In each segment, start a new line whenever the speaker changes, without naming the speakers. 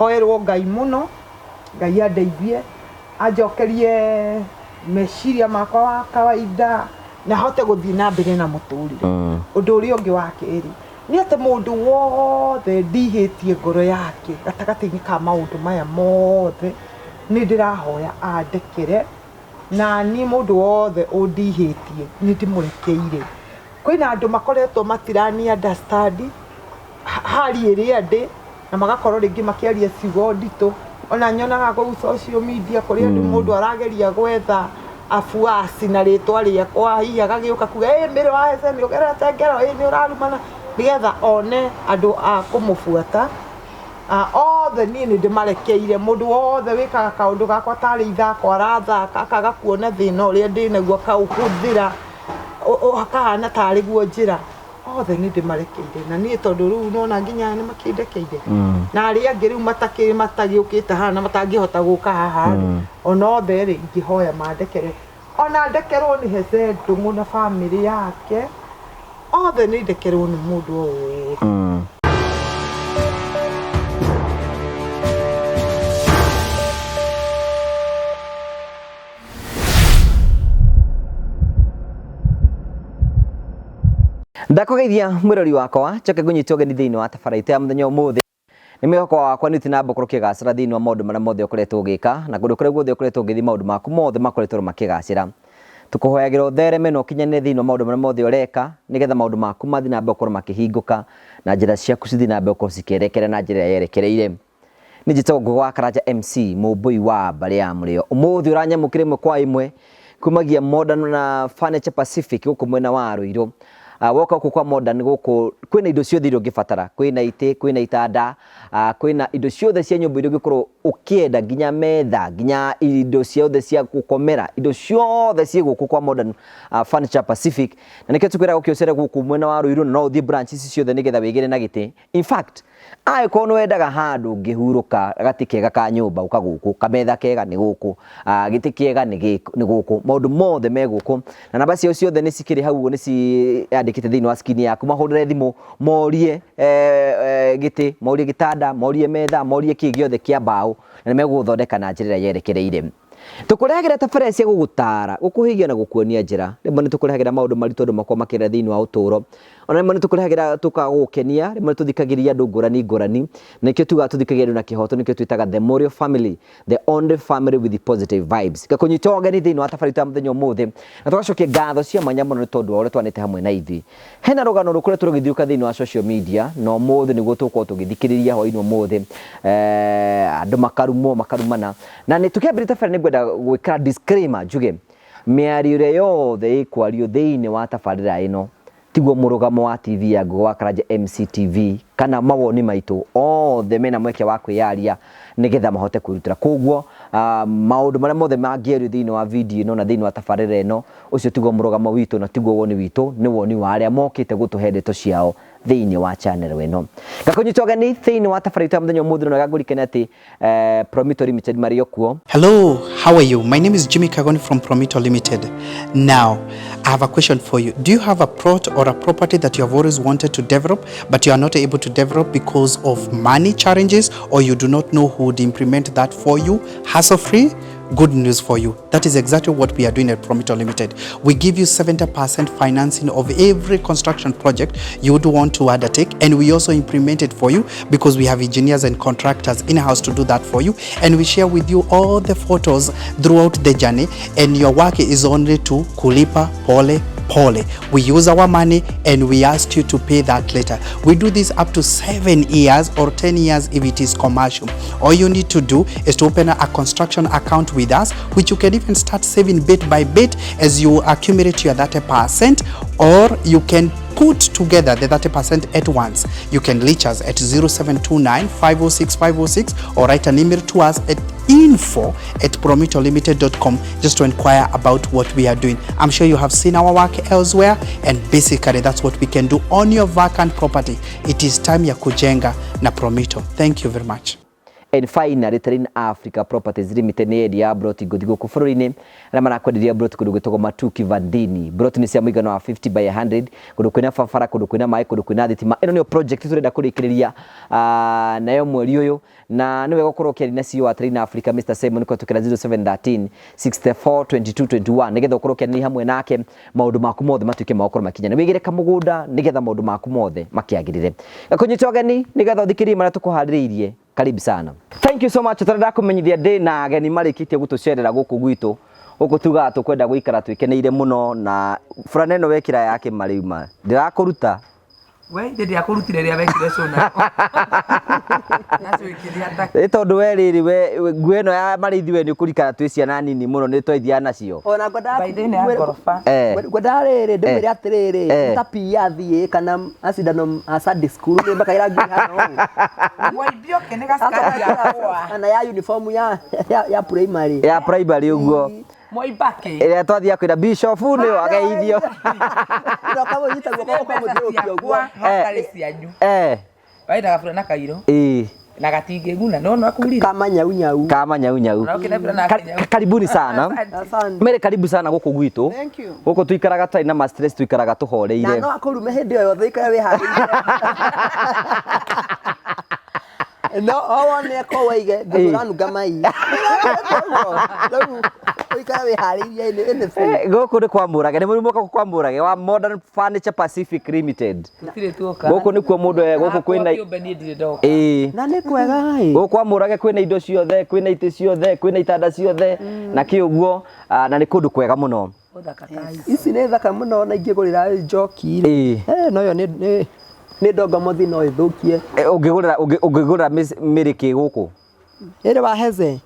hoerwo Ngai muno Ngai andeithie anjokerie meciria makwa wa kawaida na hote guthii na mbere na muturire undu uri ungi wa kiri ni ate mundu wothe ndihitie ngoro yake gatagati-ini ka maundu maya mothe ni ndirahoya andekere na ni mundu wothe undihitie ni ndimurekeire kwina andu makoretwo matirani understand hali iri ndi na magakorwo ringi makiaria ciugo ndito ona nyonaga go social media kuri andu mundu arageria gwetha afuasi na ritwa riakwa hihi agagiuka kuga mbere wa hece ni ugerete ngero ni urarumana nigetha one andu a kumufuata othe ni ndimarekeire mundu wothe wikaga kaundu gakwa tari ithako arathaka akaga kuona thina uria ndinaguo kauhuthira akahana tari guo njira othe ni ndimarekeire na ni tondu riu nona nginya ni makindekeire na ari angi riu matagiukite hana matangihota guka haha ona othe ri ngihoya mandekere ona ndekerwo ni hece ndungu na family yake othe ni ndekerwo ni mundu oyo
ndakugeithia mwirori wakwa choke gunyitwo geni thiini wa tafaraite ya muthenya umuthi ni mihoko wakwa ni tinamba kurukigacira thiini wa maundu maria mothe ukoretwo ugika na kundu kuria guothe ukoretwo ugithi maundu maku mothe makoretwo makigacira tukuhoyagira uthereme no kinyane thiini wa maundu maria mothe ureka nigetha maundu maku mathi na mbe ukorwo makihinguka na njira ciaku cithi na mbe ukorwo cikerekera na njira yerekereire ni njitagwo Ngũgũ Karanja MC mumbui wa mbari ya murio umuthi uranyamukire imwe kwa imwe kumagia Modern na Furniture Pacific guku mwena wa Ruiru woka guku kwa Modern guku kwina indo ciothe iria ungibatara kwina ite kwina itanda kwina indo ciothe cia nyumba iria ungikorwo ukienda nginya metha nginya indo ciothe cia gukomera indo ciothe cie guku kwa Modern Furniture Pacific na nikio tukwira gukiocera guku mwena wa Ruiru no uthie branch ici ciothe nigetha wigire na gite in fact ko no wendaga handu ngihuruka gati kega ka nyumba ukaguku kametha kega ni guku giti kega ni guku maundu mothe me guku na namba cio ciothe ni cikiri hau ni ci andikite thiini wa skini yaku mahurire thimu morie giti morie gitanda morie metha morie kigiothe kia mbao na meguthondeka na njira yerekereire tukurehagira tabara cia gugutara gukuhigia na gukuonia njira rimwe ni tukurehagira maundu maritu andu makwa makira thiini wa uturo ona rimwe ni tukurehagira tukagukenia rimwe tuthikagiria andu ngurani nikio tuga tuthikagiria na kihoto nikio twitaga the Morio family the only family with the positive vibes gakunyitoga ni thiini wa tabara ta muthenya umuthi na tugacokia ngatho cia mwanya muno ni tondu ore twanite hamwe na ithi hena rugano rukure turugithiuka thiini wa social media no muthi niguo tukorwo tugithikiriria hwaini umuthi andu makarumana na ni tukiambira tabara ni gwenda gwikira disclaimer njuge miario ria yothe ikwario thiini wa tabarira ino tiguo murugamo wa TV ya Ngũgũ Karanja MCTV kana mawoni maitu othe mena mweke wa kwiyaria nigetha mahote kwirutira koguo maundu maria mothe mangierio thiini wa video ino na thiini wa tabarira ino ucio tiguo murugamo witu na tiguo woni witu ni woni wa aria mokite gutuhe ndeto ciao thiini wa channel ino gakunyitwa ni thiini wa tabarira muthenya umuthi no gagurikene ati Promito Limited Mario kuo.
Hello, how are you? My name is Jimmy Kagoni from Promito Limited. Now, I have a question for you. Do you have a plot or a property that you have always wanted to develop but you are not able to develop because of money challenges or you do not know who would implement that for you hassle-free? Good news for you. That is exactly what we are doing at Promito Limited. We give you 70% financing of every construction project you would want to undertake, and we also implement it for you because we have engineers and contractors in-house to do that for you, and we share with you all the photos throughout the journey, and your work is only to kulipa pole. We use our money and we ask you to pay that later. We do this up to 7 years or 10 years if it is commercial. All you need to do is to open a construction account with us, which you can even start saving bit by bit as you accumulate your 30%, or you can put together the 30% at once. You can reach us at 0729 506 506 or write an email to us at info@promitolimited.com just to inquire about what we are doing. I'm sure you have seen our work elsewhere, and basically that's what we can do on your vacant property. It is time ya kujenga na Promito. Thank you very much.
And finally Terrain Africa Properties Limited ni endia broti guthigo ku bururi-ini na marakwenderia broti kundu gwitagwo Matuki Vandini. Broti ni cia muigana wa 50 by 100 kundu kwina barabara, kundu kwina mai, kundu kwina thitima. Ino niyo project turenda kurikiriria nayo mweri uyu, na niwe gukorwo kiari na CEO wa Terrain Africa Mr. Simon kwa tukira 0713 64 22 21 nigetha ukorwo kiari hamwe nake maundu maku mothe matuike makorwo makinya wigire kamugunda nigetha maundu maku mothe makiagirire. Gakunyitwo ageni nigetha uthikirie mara tukuhaririirie. Karibu sana. Thank you so much. Turenda kumenyithia ndi na ageni marikitie gutucerera guku gwitu. Guku tuga tukwenda guikara twikeneire muno na furana ino wekira yake mariuma. Ndirakuruta.
We ndi akurutire ria wekire cona. Nacio ikiria ndaki.
Tondu we riri we nguo ino ya marithi we ni kurikara twi ciana nini muno ni twaithia nacio.
Ona
Baithine ya gorofa.
Gwenda riri ndimire atiriri tapia thie kana acindano a Sunday school ni makaira ngi hano.
Mwaithio kene gaskari kwa.
Ana ya uniform ya primary.
Ya primary uguo.
Mwaibake.
Ile twathia kwira bishop ni wageithio.
Ndo kama yita goko kwa muthio uguo.
Hakari cianyu. Waida gafura na kairo. Na gatinge nguna no akurira.
Kama nyau nyau.
Kama nyau nyau. Karibuni sana. Mere karibu sana guku gwitu.
Thank you.
Guku tuikaraga tai na stress tuikaraga tuhoreire.
Na no akurume hindi yo thika we hari. No one ko waige nguranu gamai. Oika we hari ine fe.
Guku ni kwamurage ni muri muka kwamurage wa Modern Furniture Pacific Limited.
Tutire tuoka.
Guku ni kwa mundu guku kwina
na ni kwega
guku kwamurage kwina indo ciothe, kwina ite ciothe, kwina itanda ciothe na kiuguo na ni kundu kwega muno.
Ici ni thaka muno na ingigurira njoki. No yo ni ndonga mothi no ithukie.
Ungigura miriki guku.
Ere wa heze.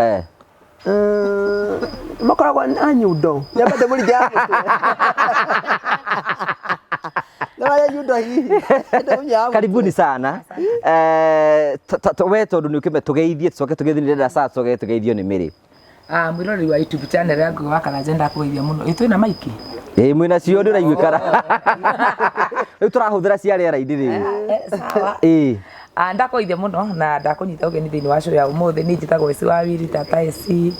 Makoragwo anyundo. Nyambate muri ja. Ndio nyundo hii.
Karibuni sana. We tondu ni ukime tugeithie tucoke tugeithie nda saa tucoke tugeithio ni miri.
Mwirori wa YouTube channel yangu wakana agenda kugeithia muno. Itwina maiki.
Mwina cio ndi raiguikara. Riu turahuthira cia riera indiri.
Sawa. Ndakoithia muno na ndakunyita ugeni thiini wa show ya umuthi ni njitagwo Esi wa Wiri tata Esi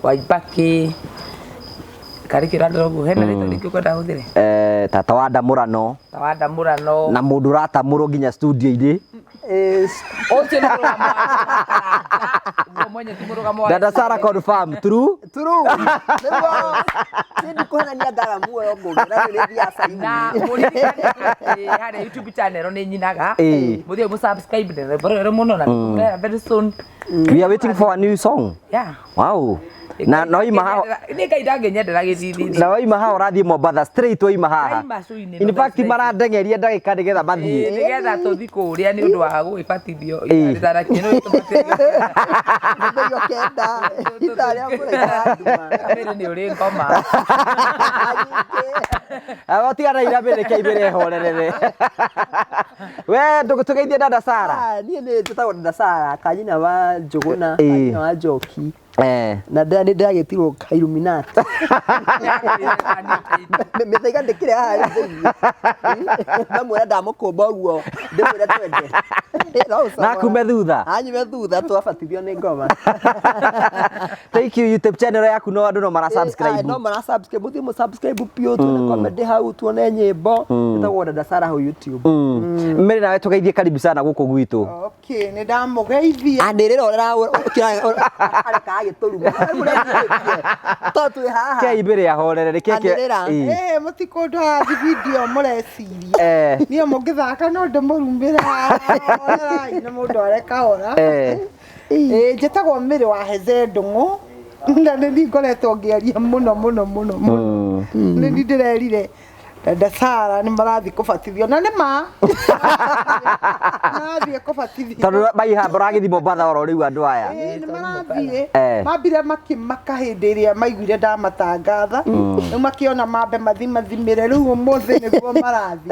Waibaki karikira ndogo hena rito rikio kwenda huthire
tata wa Ndamurano na mundu rata muro nginya studio indi
oche na mwenye tumuruga mwa
Dada Sara confirm true
ni kuhana ni agara muo ngogira ni biasa
na muri hare YouTube channel ni nyinaga muthie mu subscribe ne boro muno na very soon
we are waiting for a new song.
Yeah.
Wow. Na no ima hao
ni kaida ngenyendera githithi
na ima hao rathi Mombasa straight wa ima haha in fact marandengeria ndagika nigetha mathie
nigetha tuthi kuria ni undu wa gwibatithio itara kinyo tumatia
ndio kenda itara kura
kamera ni uri ngoma
abatigana irabere kaibere horerere we ndugutugeithie Dada Sara
ni tutagwo Dada Sara kanyina wa Njuguna kanyina wa Njoki na ndani ndagetirwo Illuminati methaiga ndikire haha ndamwira ndamukumba uguo ndimwira twende
na kume thutha
anyume thutha twabatithio ni ngoma.
Thank you. YouTube channel yaku no andu no mara subscribe
no mara subscribe muthi mu subscribe pio tuone comedy hau tuone nyimbo ndagwo Dada Sara ho YouTube
mere nawe tugeithie karibu sana guku gwitu.
Okay ni ndamugeithia
andirira areka gituruma totu haha
ke ibere ya horerere keke
mutikondo ha video mureciria niyo mungithaka no ndumurumbira ina mundu areka ora njitagwo Miri wa Heze Ndung'u na ni ngoretwo ngiaria muno ni ndirerire Dada Sara ni marathi kubatithio na ni ma marathi kubatithio
tondu maiha maragithi Mombasa oro riu andu aya
ni marathi mambire makimaka hindi iria maiguire ndamatangatha ni makiona mambe mathimire riu umuthi niguo marathi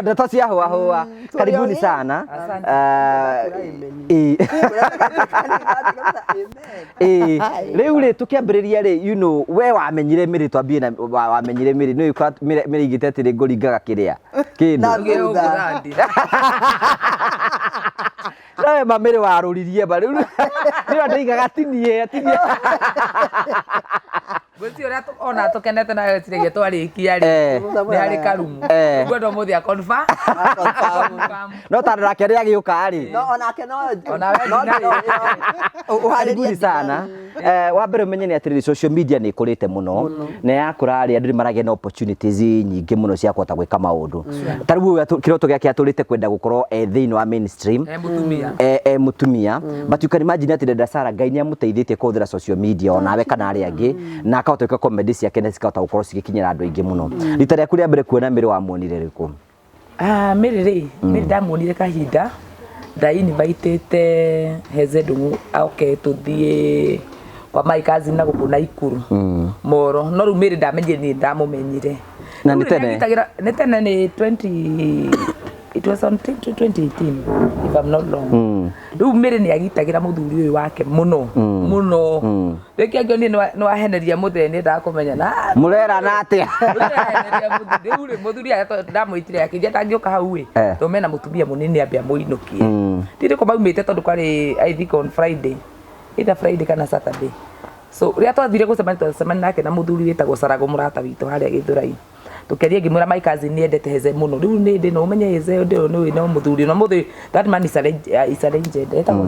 ndeto cia hua karibuni sana riu ri tukiambiriria ri you know we wamenyire Miri twambie na wamenyire Miri no Miri igite atiri nguringaga kiria kindu Nawe mamere waruririe bari. Ni ndaiga gatinie.
Gũtirĩ ũrĩa ona tũkenete nayo tirĩgĩ twarĩkia rĩ nĩ harĩ karumu ngwenda mũthia confirm
no ta ndake rĩa gĩũka rĩ
no onake no
uharĩrie sana wa mbere menye nĩ atĩrĩrĩ social media nĩ ĩkũrĩte mũno na yakũra rĩ andũ nĩ maragĩa na opportunities nyingĩ mũno cia kũhota gwĩka maũndũ ta rĩu kĩroto gĩake atũrĩte kwenda gũkorwo thĩinĩ wa mainstream mũtumia but you can imagine atĩ Dada Sarah Ngai nĩ amũteithĩtie kũhũthĩra social media onawe kana arĩa angĩ na akahota gwĩka comedy ciake na cikahota gũkorwo cigĩkinyĩra andũ aingĩ mũno rita rĩaku rĩa mbere kuona Mĩrĩ wamuonire rĩkũ?
Mĩrĩ ndamuonire kahinda ndainvitĩte Heze Ndung'u oke tũthiĩ kwa my cousin na gũkũ Naikuru Moro no rĩu Mĩrĩ ndamenyire niĩ ndamũmenyire
na nĩ tene
nĩ 20 it was on 2018 if I'm not wrong rĩu Mĩrĩ nĩ agitagĩra mũthuri ũyũ wake mũno rĩngĩ angĩ nĩ waheneria mũthee nĩ ndakũmenya na
mũrera na atĩa
rĩu mũthuri ndamwĩtire akĩnjia tangĩũka hau ĩ to mena mũtumia mũnene ambia mũinũkie ndirĩ kũ maumĩte tondũ kwarĩ I think on Friday either Friday kana Saturday so rĩrĩa twathire gũcemania nake na mũthuri wĩtagwo Sarago mũrata witũ harĩa Gĩthũrai tukeria ngimura my cousin ni endete Heze muno riu ni ndi no umenye Heze ndio no muthuri no muthi that man is a legend etagwo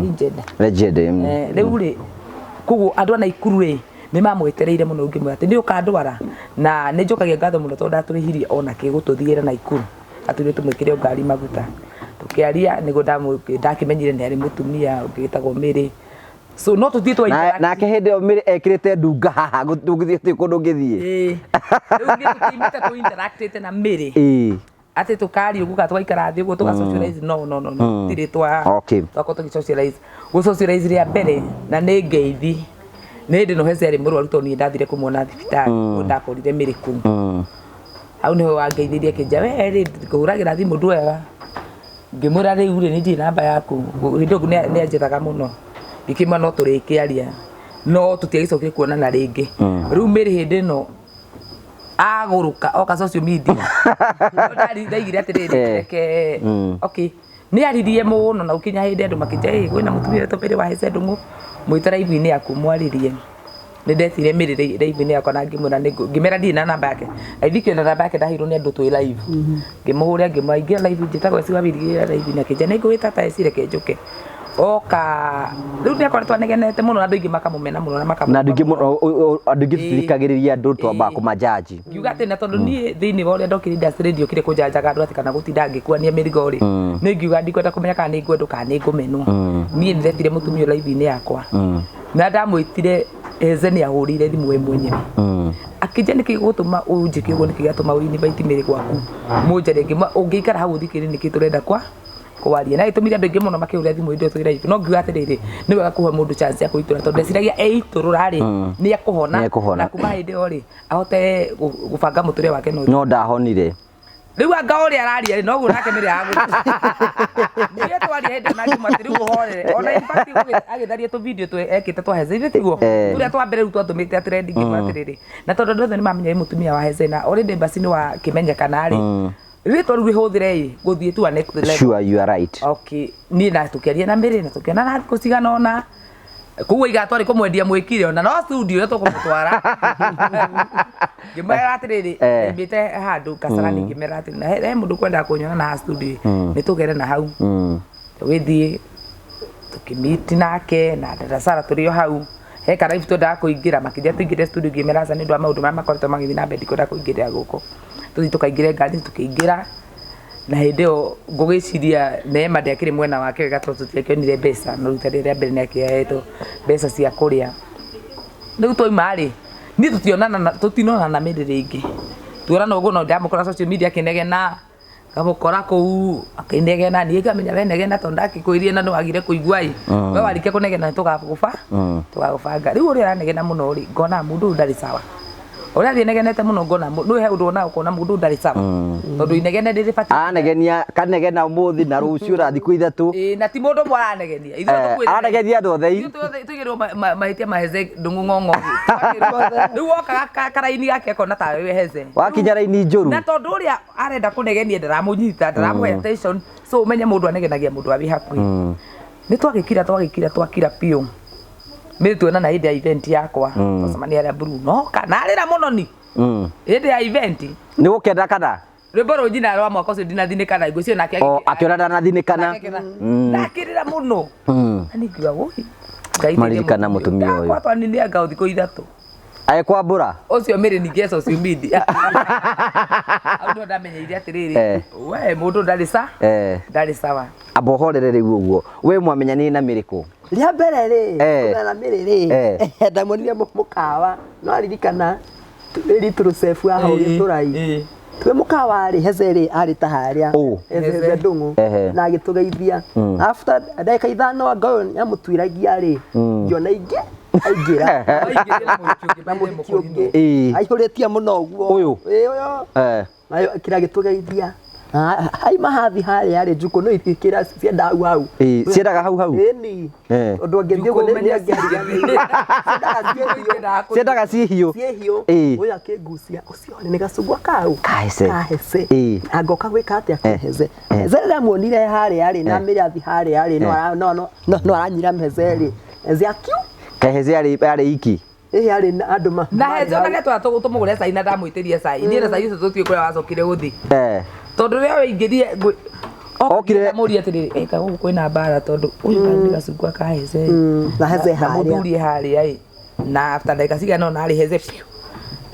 legend riu ri kugu andu ana Ikuru ri ni mamwetereire muno ngimura ati ni ukandwara na ni njokagia ngatho muno tondu aturihirie ona ke gututhiira na Ikuru aturi tumwikire ngari maguta tukiaria nigo ndakimenyire ni ari mutumia ungitagwo Mĩrĩ so no tuthie twa interact
nake hindi Mĩrĩ ekirite ndunga haha gutugithie kundu ngithie
riu ni tutimite tu interactite na Mĩrĩ ati tukari uguka twaikara thi uguo tuga socialize no tiri twa twako tugi socialize ria mbere na ni ngeithi ni ndi no Heze ari murwaru to ni ndathire kumuona thibitari ndakorire Mĩrĩ kuu au ni wangeithirie kinja we ri kuhuragira thimu ndwega ngimura riu ri ni ndi namba yaku hindo ni anjetaga muno ikima no turikiaria no tutiagicokire kuonana ringi riu Mĩrĩ hindi no aguruka oka social media ndaigire atiriri reke okay ni aririe muno na ukinya hindi andu makije gwina mutumia to Mĩrĩ wa Heze Ndung'u mwitara ibu-ini yaku mwaririe ni ndetire Mĩrĩ live-ini yakwa na ngimura ngimera ndi na namba yake aithikio na namba yake ndahirwo ni andu twi live ngimuhuria ngimaingia live njitagwo eci wabirigie live-ini akije ni ngwita ta eci reke njuke oka riu ni akoretwo anegenete muno andu ingi makamumena muno na makamumena
na andu ingi tutirikagiriria andu twamba kumajaji
ngiuga ati na tondu ni thiini wa uria ndokire industry radio kire kujajaga andu ati kana gutinda ngikuania mirigo ri ni ngiuga ndikwenda kumenya kana ni ngwendu kana ni ngumenwo ni ndiretire mutumia live-ini yakwa na ndamwitire Heze ni ahurire thimu we mwenyewe akija niki gutuma unjiki ugo niki gatuma invite Mĩrĩ gwaku munjare ngima ungiikara hau thikiri niki turenda kwa kuwaria na itumire andu ingi muno makiuria thimu ndio twira hivi no ngiuga atiriri ni wega kuhe mundu chance ya kuitura tondu ndeciragia eiturura ri ni akuhona na kuma hindi o ri ahote gubanga muture wake
no ndahonire
riu anga uri araria no guo nake Mĩrĩ agu niye twari hindi na ngima riu horere ona in fact agitharia tu video tu ekite twa Heze ile tiguo uria twa mbere tu atumite trend ngima atiriri na tondu ndothe ni mamenya mutumia wa Heze na already basi ni wa kimenyekana ri rito ruri huthire guthie tu next level
sure you are right
okay ni na tukiaria na Mĩrĩ na tukiona na kucigana ona kuwa igatwari kumwendia mwikire ona no studio yo tukumutwara ngimera atiriri mbite handu Kasarani ngimera atiriri na he mundu kwenda kunyona na studio ni tugere na hau withie tukimiti nake na Dada Sarah turio hau he kana ifto nda kuingira makithia tuingire studio ngimera aca ni ndu maundu ma makoretwo magithi na bendi kwenda kuingira guko tuthi tukaingire ngari tukiingira na hindi o ngugiciria Neema ndiakire mwena wake wega tondu tutiakionire mbeca no ruta rĩrĩa mbere nĩakiahetwo mbeca cia kuria riu toima ri ni tutinona na Mĩrĩ ringi tuorana uguo no ndamukora social media akinegena ngamukora kuu akinegena ni ngamenya we negena tondu ndakikwirie na nwagire kuigua i we warike kunegena tugagubanga riu uri aranegena muno ri ngona mundu ndari sawa Ora thinegenete muno ngona no he undu ona ukona mundu ndari sawa tondu inegene ndiri pati
anegenia kanegena umuthi na rucio ra thiku ithatu
na ti mundu mwa anegenia ithu tukwira
anegenia ndothe
tuigirwo mahitia maheze ndungungongo riu oka karaini gake kona ta we heze
wakinya raini njuru
na tondu uria arenda kunegenia ndaramunyita ndaramuhe attention so umenye mundu anegenagia mundu abi hakui ni twagikira piu mimi tuona na hidi ya event yakwa tucemania ya Bruno kana arira muno ni hidi ya event
ni gukenda kana
rwimbo njina rwa mwaka ucio ndinathinika na igũcio nake
akiona ndanathinikana
nakirira muno ani kiwa woi
maririkana mutumia uyu
kwa twani anga uthiko ithatu
aekwambura
ucio miri ninge social media aundo ndamenyeire atiriri we mundu ndari sawa
abohorere riu uguo we mwamenyani na miriku
ria mbere ri na miri ri ndamonire mukawa no aririkana ri turusefu aho giturai twe mukawa ri hezeri ari taharia hezeri ndungu na agitugeithia after ndeka ithano ngayo ya mutwiragia ri ngiona ingi aigira aihuritie muno uguo uyu nayo kira gitugeithia ai mahathi haria ari njuko no ikira cienda hau
ciendaga hau
ni undu ngethie go ni
ciendaga cihiu
uyu akigucia ucio ni gacungwa kau kahese agoka gwika atia kaheze zera muonire haria ari na mirathi haria ari no aranyira mhezeri eziakiu
kaheze ari iki
ari andu
na heze kana twatumugure sai na ndamuitirie sai ni na sai tutie kwa wacokire guthi tondu ria wingirie okire muria atiri eka guku kwina bara tondu uyu kandi gacungwa kaheze
na heze haria
muthuri haria na after ndeka cigana no ari heze piu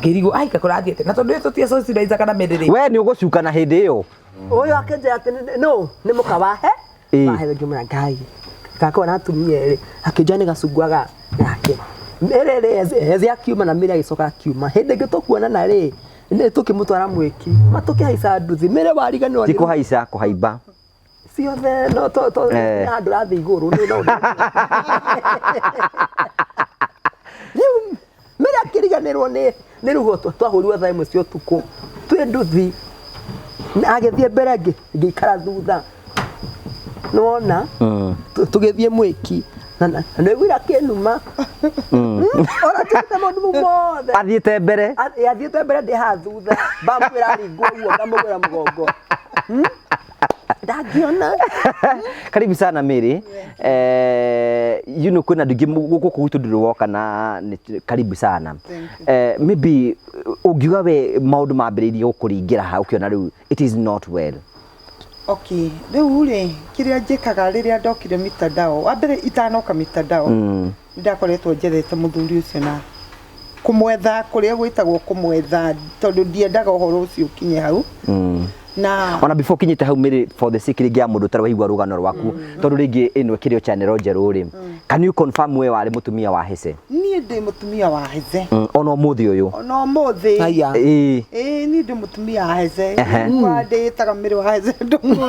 ngirigo ai kakurathiete na tondu tutie socialize kana medere
we ni ugucuka na hindi iyo
uyu akenja ati no ni mukawahe bahe ngimura ngai kakona atumia ri akinja ni gacungwaga yake merere heze akiuma na mira gicoka akiuma hindi ngitukuona na ri ni tukimutwara mwiki matukihaica nduthi mere wariganwa
tiko haica kuhaimba
ciothe no to andu rathi iguru ni no mere akiriganirwo ni rugo twahurwa thaa imwe cio tuku twi nduthi agethie mbere ngikara thutha nona tugethie mwiki na niguira kinuma ora tuta mundu mothe
athiete mbere
ndi ha thutha bamwira ringo uo ngamugura mugongo ndagiona
karibu sana Mary kuna ndingi guku gwitu ndiroka na karibu sana maybe ungiuga we maundu mambiririe gukuringira ha ukiona riu it is not well
okay riu ri kiria njikaga riria ndokire mitandao wambere itanoka mitandao ndakoretwo njethete muthuri ucio na kumwetha kuria gwitagwo kumwetha tondu ndiendaga uhoro ucio ukinye hau na
ona before kinyite hau Mary for the sake ringi ya mundu tari waigua rugano rwaku tondu ringi ino kirio channel njeru ri can you confirm we wari mutumia wa hece
nie ndi mutumia wa hece
ono muthi uyu
ono muthi
aya
ni ndi mutumia wa hece kwa nditaga Mary wa hece ndungu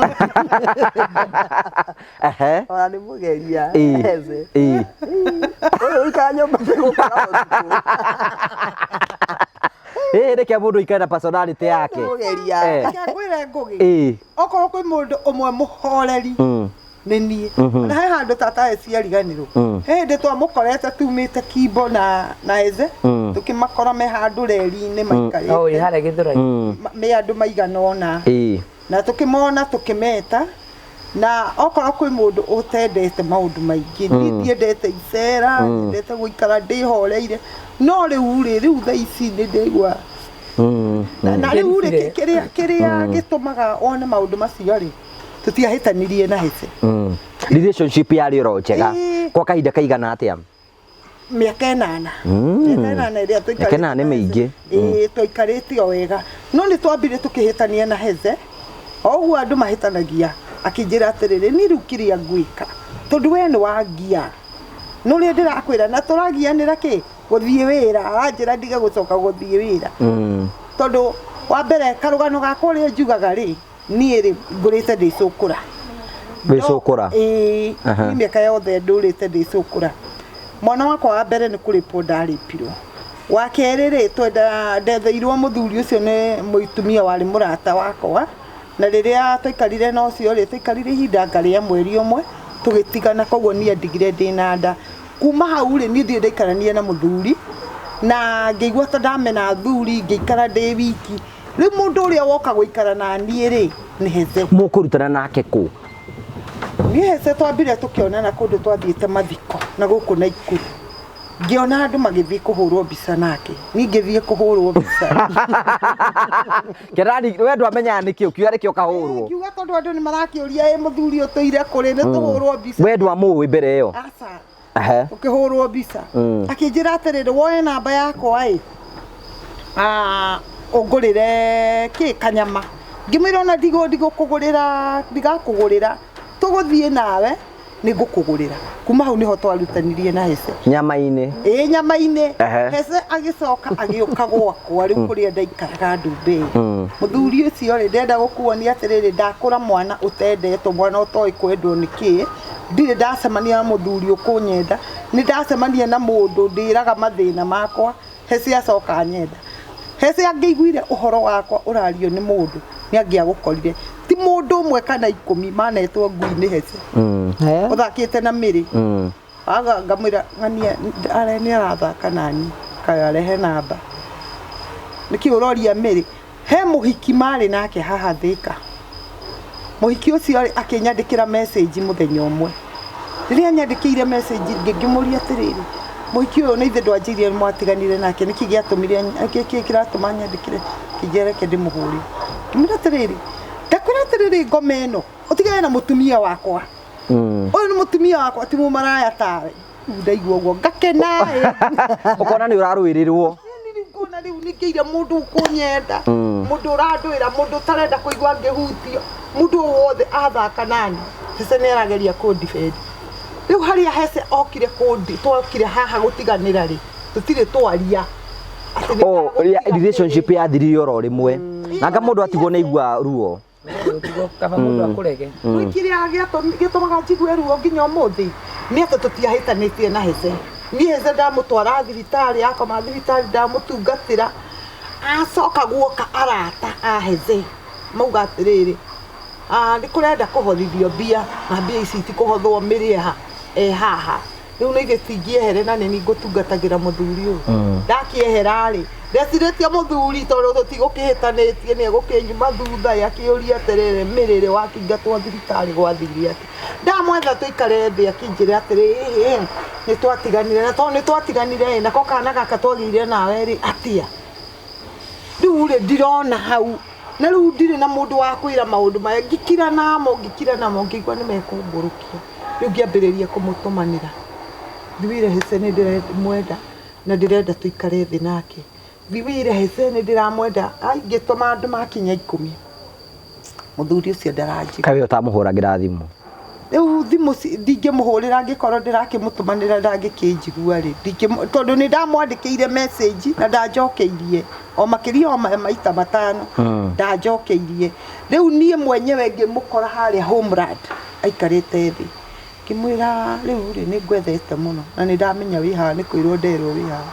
ona ni mugeria hece uyu ikanyomba gukara
reke mundu ikana personality yake
mugeria
ngwire ngugi okoro kwi mundu umwe muhoreri ni nie na he handu tata eciariganirwo hindi twamukorete tumite kimbo na heze tukimakora me handu reri-ini maikarite
hare githurai
me andu maigana ona na tukimona tukimeta na okoro kwi mundu utendete maundu maingi ndiendete icera ndiendete guikara ndihoreire no riu thaa ici ni ndigwa na riu kiria gitumaga one maundu macio ri tutiahitanirie na hece
relationship yari ro njega kwa kahinda kaigana atia
miaka 8 iria
tuikarite ni mingi
tuikarite o wega no ni twambire tukihitania na hece oguo andu mahitanagia akinjira atiriri ni riu kiria ngwika tondu we ni wangia no ri ndirakwira na turagianira ki guthie wira aranjira ndige gucoka guthie wira tondu wa mbere karugano gakwa ri njugaga ri nie ri ngurite ndicukura
wicukura
ni miaka yothe ndurite ndicukura mwana wakwa wa mbere ni kuripwo ndaripirwo wa kerere twenda ndetheirwo muthuri ucio ni muitumia wari murata wakwa na riria twikarire no cio ri twikarire ihinda ngaria mweri umwe tugitigana koguo nie ndigire ndina nda kuma hau ri nie ndaikaranie na muthuri na ngeigua ta ndamena thuri ngeikara ndi wiki riu mundu uria woka guikara na nie ri ni heze
mukurutana nake ku
ni heze twambire tukionana kundu twathiite mathiko na guku na Ikuru ngiona andu magithii kuhurwo mbica nake ni ngithii kuhurwo mbica
kerani we ndwamenya niki ukiuga riki ukahurwo
ngiuga tondu andu ni marakiuria muthuri utoire kuri ni tuhurwo mbica
we ndwamuwi mbere iyo
aca ukihurwo mbica akinjira atiriri woe namba yakwa ungurire ki kanyama ngimwira ona ndigukugurira ndigakugurira tuguthie nawe ningukugurira kuma hau niho twarutanirie na hece
nyama-ini
nyama-ini hece agicoka agiuka gwakwa riu kuria ndaikaraga Ndumbi muthuri ucio ri ndenda gukuonia atiriri ndakura mwana utendetwo mwana utoi kwendwo niki ndire ndacemania na muthuri ukunyenda ni ndacemania na mundu ndiraga mathina makwa hece acoka nyenda hece angeiguire uhoro wakwa urario ni mundu ni angiagukorire ti mundu umwe kana 10 manetwo ngui-ini hece uthakite na Miri aga ngamwira ngania are ni arathaka nani kayarehe namba niki uroria Miri he muhiki mari nake haha Thika muhiki ucio akinyandikira message muthenya umwe riria nyandikire message ngimuria atiriri muhiki uyu ni ithe ndwanjirie mwatiganire nake niki giatumire kiratuma nyandikire kijereke ndimuhuri kimira atiriri ndakwira atiriri ngome ino utigane na mutumia wakwa uyu ni mutumia wakwa ti mumaraya tawe ndaigua guo ngakena
ukona ni uraruirirwo
kuna riu ningeire mundu ukunyenda mundu uranduira mundu tarenda kuigua ngihutio mundu wothe athaka nani hece ni arageria kundifendi riu haria hece okire kundi twokire haha gutiganira ri tutire twaria
relationship yathirire oro rimwe nanga mundu atigwo ni igua ruo
kaba mundu akurege
wikiria gitumaga njigue ruo nginya umuthi ni ati tutiahitanitie na hece ni hece ndamutwara thibitari akoma thibitari ndamutungatira acoka guoka arata hece mauga atiriri ni kurenda kuhothithio mbia na mbia ici itikuhothwo Miri haha riu ni gĩtingĩehere na nĩ ngũtungatagira muthuri uyu ndakiehera ri ndecirĩtie muthuri tondu tutigũkĩhĩtanĩtie nĩ egũkĩnyuma thutha akĩũria atĩrĩrĩ Mĩrĩ wakingatwo thibitari gwathirie atĩ ndamwetha tuikare thĩ akĩnjĩra atĩrĩ nĩ twatiganire na tondu nĩ twatiganire nako kana gaka twagĩire nawe ri atia riu ri ndirona hau na riu ndirĩ na mũndũ wa kwĩra maũndũ maya ngikira namo ngĩigua nĩ mekũmbũrũkia riu ngĩambĩrĩria kũmũtũmanĩra thiwire hece nĩ ndĩremwenda na ndĩrenda tuikare thĩ nake thiwire hece nĩ ndĩramwenda ngĩtũma andũ makinya 10 muthuri ũcio ndaranjigua
kawe ũtamũhũragĩra thimũ
riu thimũ ndingĩmũhũrĩra ngĩkorwo ndĩrakĩmũtũmanĩra ndangĩkĩnjigua rĩ tondũ nĩ ndamwandĩkĩire message na ndanjokeirie o makĩria o maita 5 ndanjokeirie riu niĩ mwenyewe ngĩmũkora harĩa Homeland aikarĩte thĩ kimwira riu ri ni ngwethete muno na ni ndamenya wi haha ni kwirwo nderwo wi haha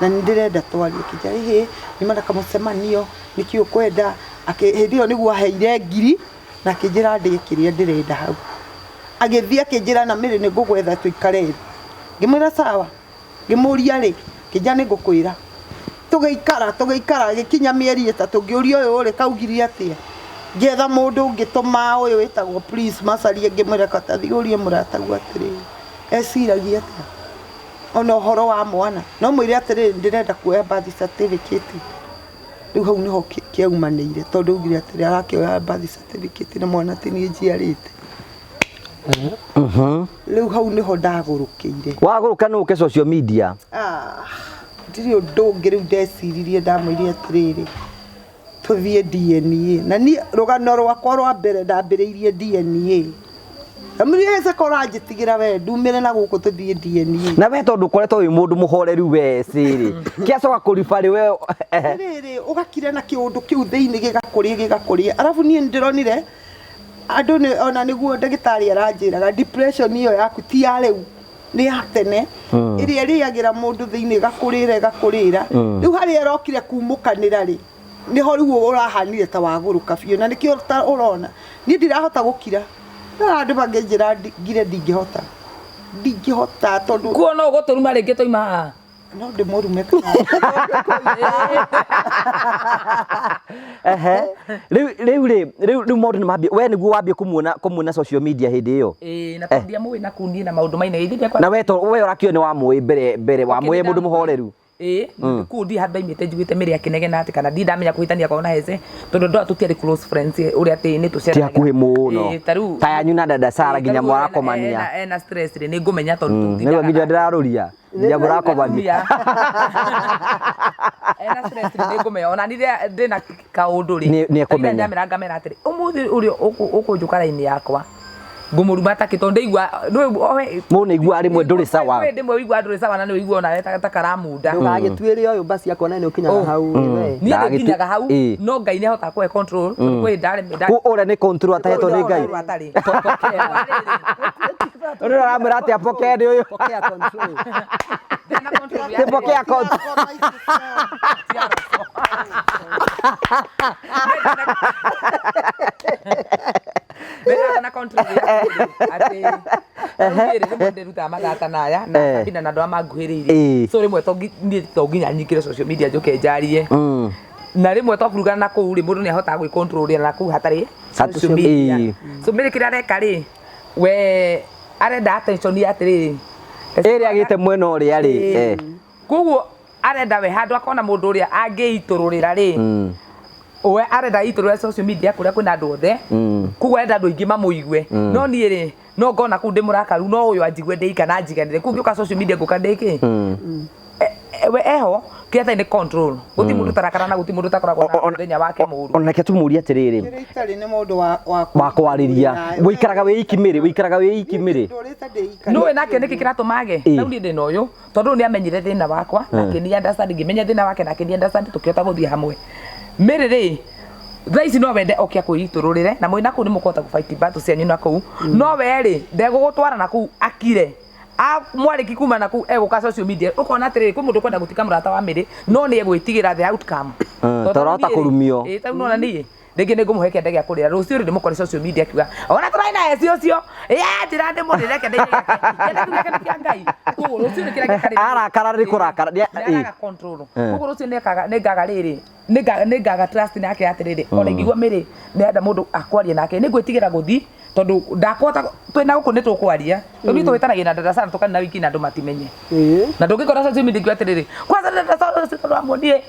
na ni ndirenda twarie kijari ni maraka mucemanio niki ukwenda hindi niguo aheire ngiri na kijira ndikiria ndirenda hau agithia kijira na Miri ni ngugwetha tuikare ngimwira sawa ngimuria ri kija ni ngukwira tugeikara gikinya mieri 3 ngiuria uyu ri kaugiria atia ngetha mundu ngituma uyu witagwo Prince Macharia ngimwira katathiurie muratagu atiri eciragia atia ona horo wa mwana no mwire atiri ndirenda kuoya birth certificate riu hau niho kiaumanire tondu ugire atiri arakioya birth certificate na mwana tini njiarite riu hau niho ndagurukiire
waguruka nuke social media
ndiri undu ngiri ndeciririe ndamwire atiriri tuthie DNA na ni rugano rwakwa rwa mbere ndambiriirie DNA amri hece koranjitigira we ndumire na guku tuthie DNA
na we tondu koretwo wi mundu muhoreru we ciri kiacoka kuribari we
riri ugakire na kiundu kiu thiini gigakuria arafu ni ndironire andu ni ona niguo ndagitari aranjiraga depression iyo yaku ti ya riu nĩ ya tene ĩrĩa ĩrĩagĩra mũndũ thĩinĩ gakũrĩra rĩu harĩa ĩrokire kumũkanĩra rĩ niho rĩu ũrahanire ta wagũrũka biũ na nĩkĩo ũrona niĩ ndirahota gũkira andũ mangĩnjĩra ngire ndingĩhota tondũ
kuona ũgũtũruma rĩngĩ toima haha
no ndĩmũrume kana
rĩu maũndũ nĩ mambia we nĩguo wambia kũmuona social media hĩndĩ ĩyo
na tondĩa mũĩ na kundi na maũndũ mainĩ
na we ũrakĩo nĩ wamũĩ mbere wamũĩ mũndũ mũhoreru
kundi handũ aimĩte njugĩte mĩrĩ akinegena atĩ kana ndamenya kũhĩtania kwao na Heze tondũ ndo tũtiarĩ close friends ũrĩa atĩ nĩ tũceranaga
hakuhĩ mũno ta yanyu na dada Sara nginya mũrakomania
ena stress rĩ nĩ ngũmenya tondũ
nĩguo nginya ndĩrarũria nginya mũrakomania
ena stress rĩ nĩ ngũmenya ona nĩ ndĩna kaũndũ rĩ
nĩ ekomenya
ndamera ngamera atĩrĩ ũmũthĩ ũrĩa ũkũnjũka raini yakwa ngumuruma ta kito ndeigua
mune igua rimwe nduri sawa
we ndimwe igua nduri sawa na ni igua na ta karamunda
ndagituire oyo basi akona ni ukinyaga hau
ni nginyaga hau no ngai ni ahota ku control kwe ndare
ura ni control atahetwo ni ngai ura ramera ati apoke ndi uyu
pokea control
pokea control
Bena na control ati ati ruta magata naya na kabina na ndo amaguhiriire so rimwe to nginya nyikire social media njoke njarie na rimwe to kurugana na kuu ri mundu ni ahota gwi control na kuu hatari social media so mire kira reka ri we arenda attention atiri
eri agite mwena uria ri
kuguo arenda we handu akona mundu uria angiitururira ri we arenda iturure social media kuria kwina andu othe kuguo arenda andu aingi mamuigue no niĩ ri no ngona kuu ndi murakaru no uyu anjigue ndeika na njiganire kuu ngĩũka social media ngũka ndĩkĩ we eho kĩata nĩ control guti mundu tarakara na guti mundu takoragwo na mũthenya wake mũru
onake tumuria atiriri
itarĩ nĩ mũndũ
wa kwarĩria wĩikaraga wĩ ikimĩrĩ
no we nake nĩkĩ kĩratũmage rĩu niĩ ndĩ na ũyũ tondũ nĩ amenyire thĩna wakwa nake nĩ understand ngĩmenya thĩna wake nake nĩ understand tũkĩhota gũthiĩ hamwe mĩrĩ thaa ici no wende okia kwĩiturũrĩre na mwĩna kũu nĩ mũkũhota gũfight battle cianyu na kũu no we rĩ ndegũgũtwara na kũu akire mwariki kuma na kũu egũka social media ũkona atĩrĩrĩ kwĩ mũndũ kwenda gũtika mũrata wa mĩrĩ no nĩ egwĩtigĩra the outcome
torota kũrumio
tau nona niĩ rĩngĩ nĩ ngũmũhe kĩande gĩa kũrĩra rũciũ rĩ ndĩmũkore social media akiuga ona tũraina Hezi ũcio njĩra ndĩmũrĩre kĩande gĩake kĩa Ngai kũguo rũciũ nĩ kĩrĩa gĩkarĩ
arakara rĩ kũrakara
nĩagaga control kũguo rũciũ nĩ ngaga rĩrĩ nĩ ngaga trust nake atĩrĩrĩ ona ingĩgua mĩrĩ nĩenda mũndũ akwaria nake nĩ ngwĩtigĩra gũthi tondu ndakwota twina guku ni tukwaria tondũ twĩtanagia na dada sana tukana wiki na andũ matimenye na ndũngĩkora social media atĩrĩrĩ kwanza dada sana tũramũnie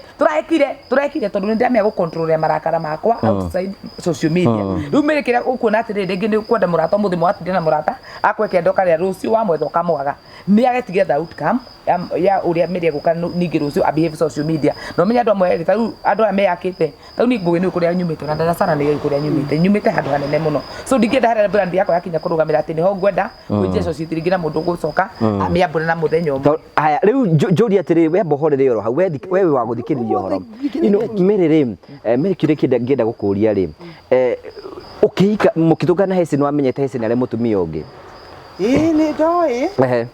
tũrekire tondũ nĩ ndamĩa gũcontrol ya marakara makwa outside social media rĩu mĩrĩ kĩrĩa ũkuona atĩrĩrĩ rĩngĩ nĩ kwenda mũrata mũthĩ mwatinda na mũrata akweke ndoka rĩa rũciũ wa mwetho kamwaga nĩ agetigia the outcome ya ũrĩa mĩrĩ egũka ningĩ rũciũ abehave social media no menya andũ amwe rĩ tau andũ aya meyakĩte tau nĩ ngũĩ nĩ kũrĩa nyumĩte na dada sana nĩ kũrĩa nyumĩte handũ hanene mũno so ndingĩenda harĩa brand yakwa yakinya kũrũgamĩra atĩ nĩho ngwenda kũnjia social media na mũndũ gũcoka amĩambũre na mũthenya ũmwe
haya rĩu njũri atĩrĩ we mbohorere oro hau we wa gũthikĩrĩria ũhoro mĩrĩ rĩ mĩrĩ kĩrĩa ngĩenda gũkũria rĩ ũkĩika mũkĩtũngana Hezi nĩ wamenyete Hezi nĩ arĩ mũtumia ũngĩ
nĩ ndoĩ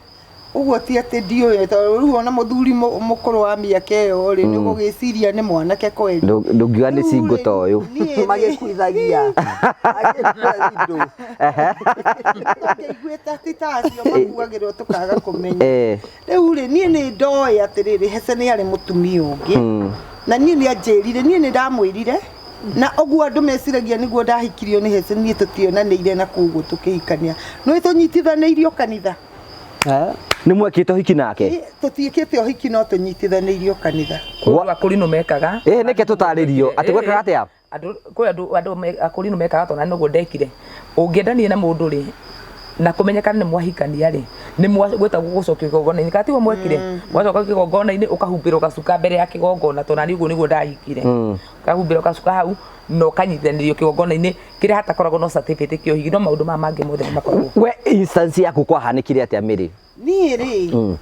uguo ti atĩ ndiũĩ tondũ rĩu ona mũthuri mũkũrũ wa mĩaka ĩyo rĩ nĩ gũgĩciria nĩ mwanake kweli
ndũngiuga nĩ single ta ũyũ
magĩkuithagia
ngĩiguĩte atĩ ta acio makuagĩrwo tũkaga kũmenya rĩu rĩ niĩ nĩ ndoĩ atĩrĩrĩ Hezi nĩ arĩ mũtumia ũngĩ na niĩ nĩ anjĩrire niĩ nĩ ndamwĩrire na oguo andũ meciragia nĩguo ndahikirio nĩ Hezi niĩ tũtionanĩire na koguo tũkĩhikania nĩ tũnyitithanĩirio kanitha
nĩ mwekĩte ũhiki nake
tũtiĩkĩte ũhiki no tũnyitithanĩirio kanitha
akũri no mekaga
nĩke tũtarĩrio atĩ gwekaga atĩa
kwĩ andũ akũri no mekaga tondũ nĩguo ndekire ũngĩendania na mũndũ rĩ na kũmenyekana nĩ mwahikania rĩ nĩ gwĩtagwo gũcokio kĩgongona-inĩ kana tiguo mwekire mwacoka kĩgongona-inĩ ũkahumbĩrwo gacuka mbere ya kĩgongona tondũ nani ũguo nĩguo ndahikire ũkahumbĩrwo gacuka hau no kanyitithanĩrio kĩgongona-inĩ kĩrĩa hatakoragwo no certificate kĩa ũhiki no maũndũ maya mangĩ mothe nĩ makoragwo
we instance yaku kwahanĩkire atĩa Mĩrĩ
niĩ rĩ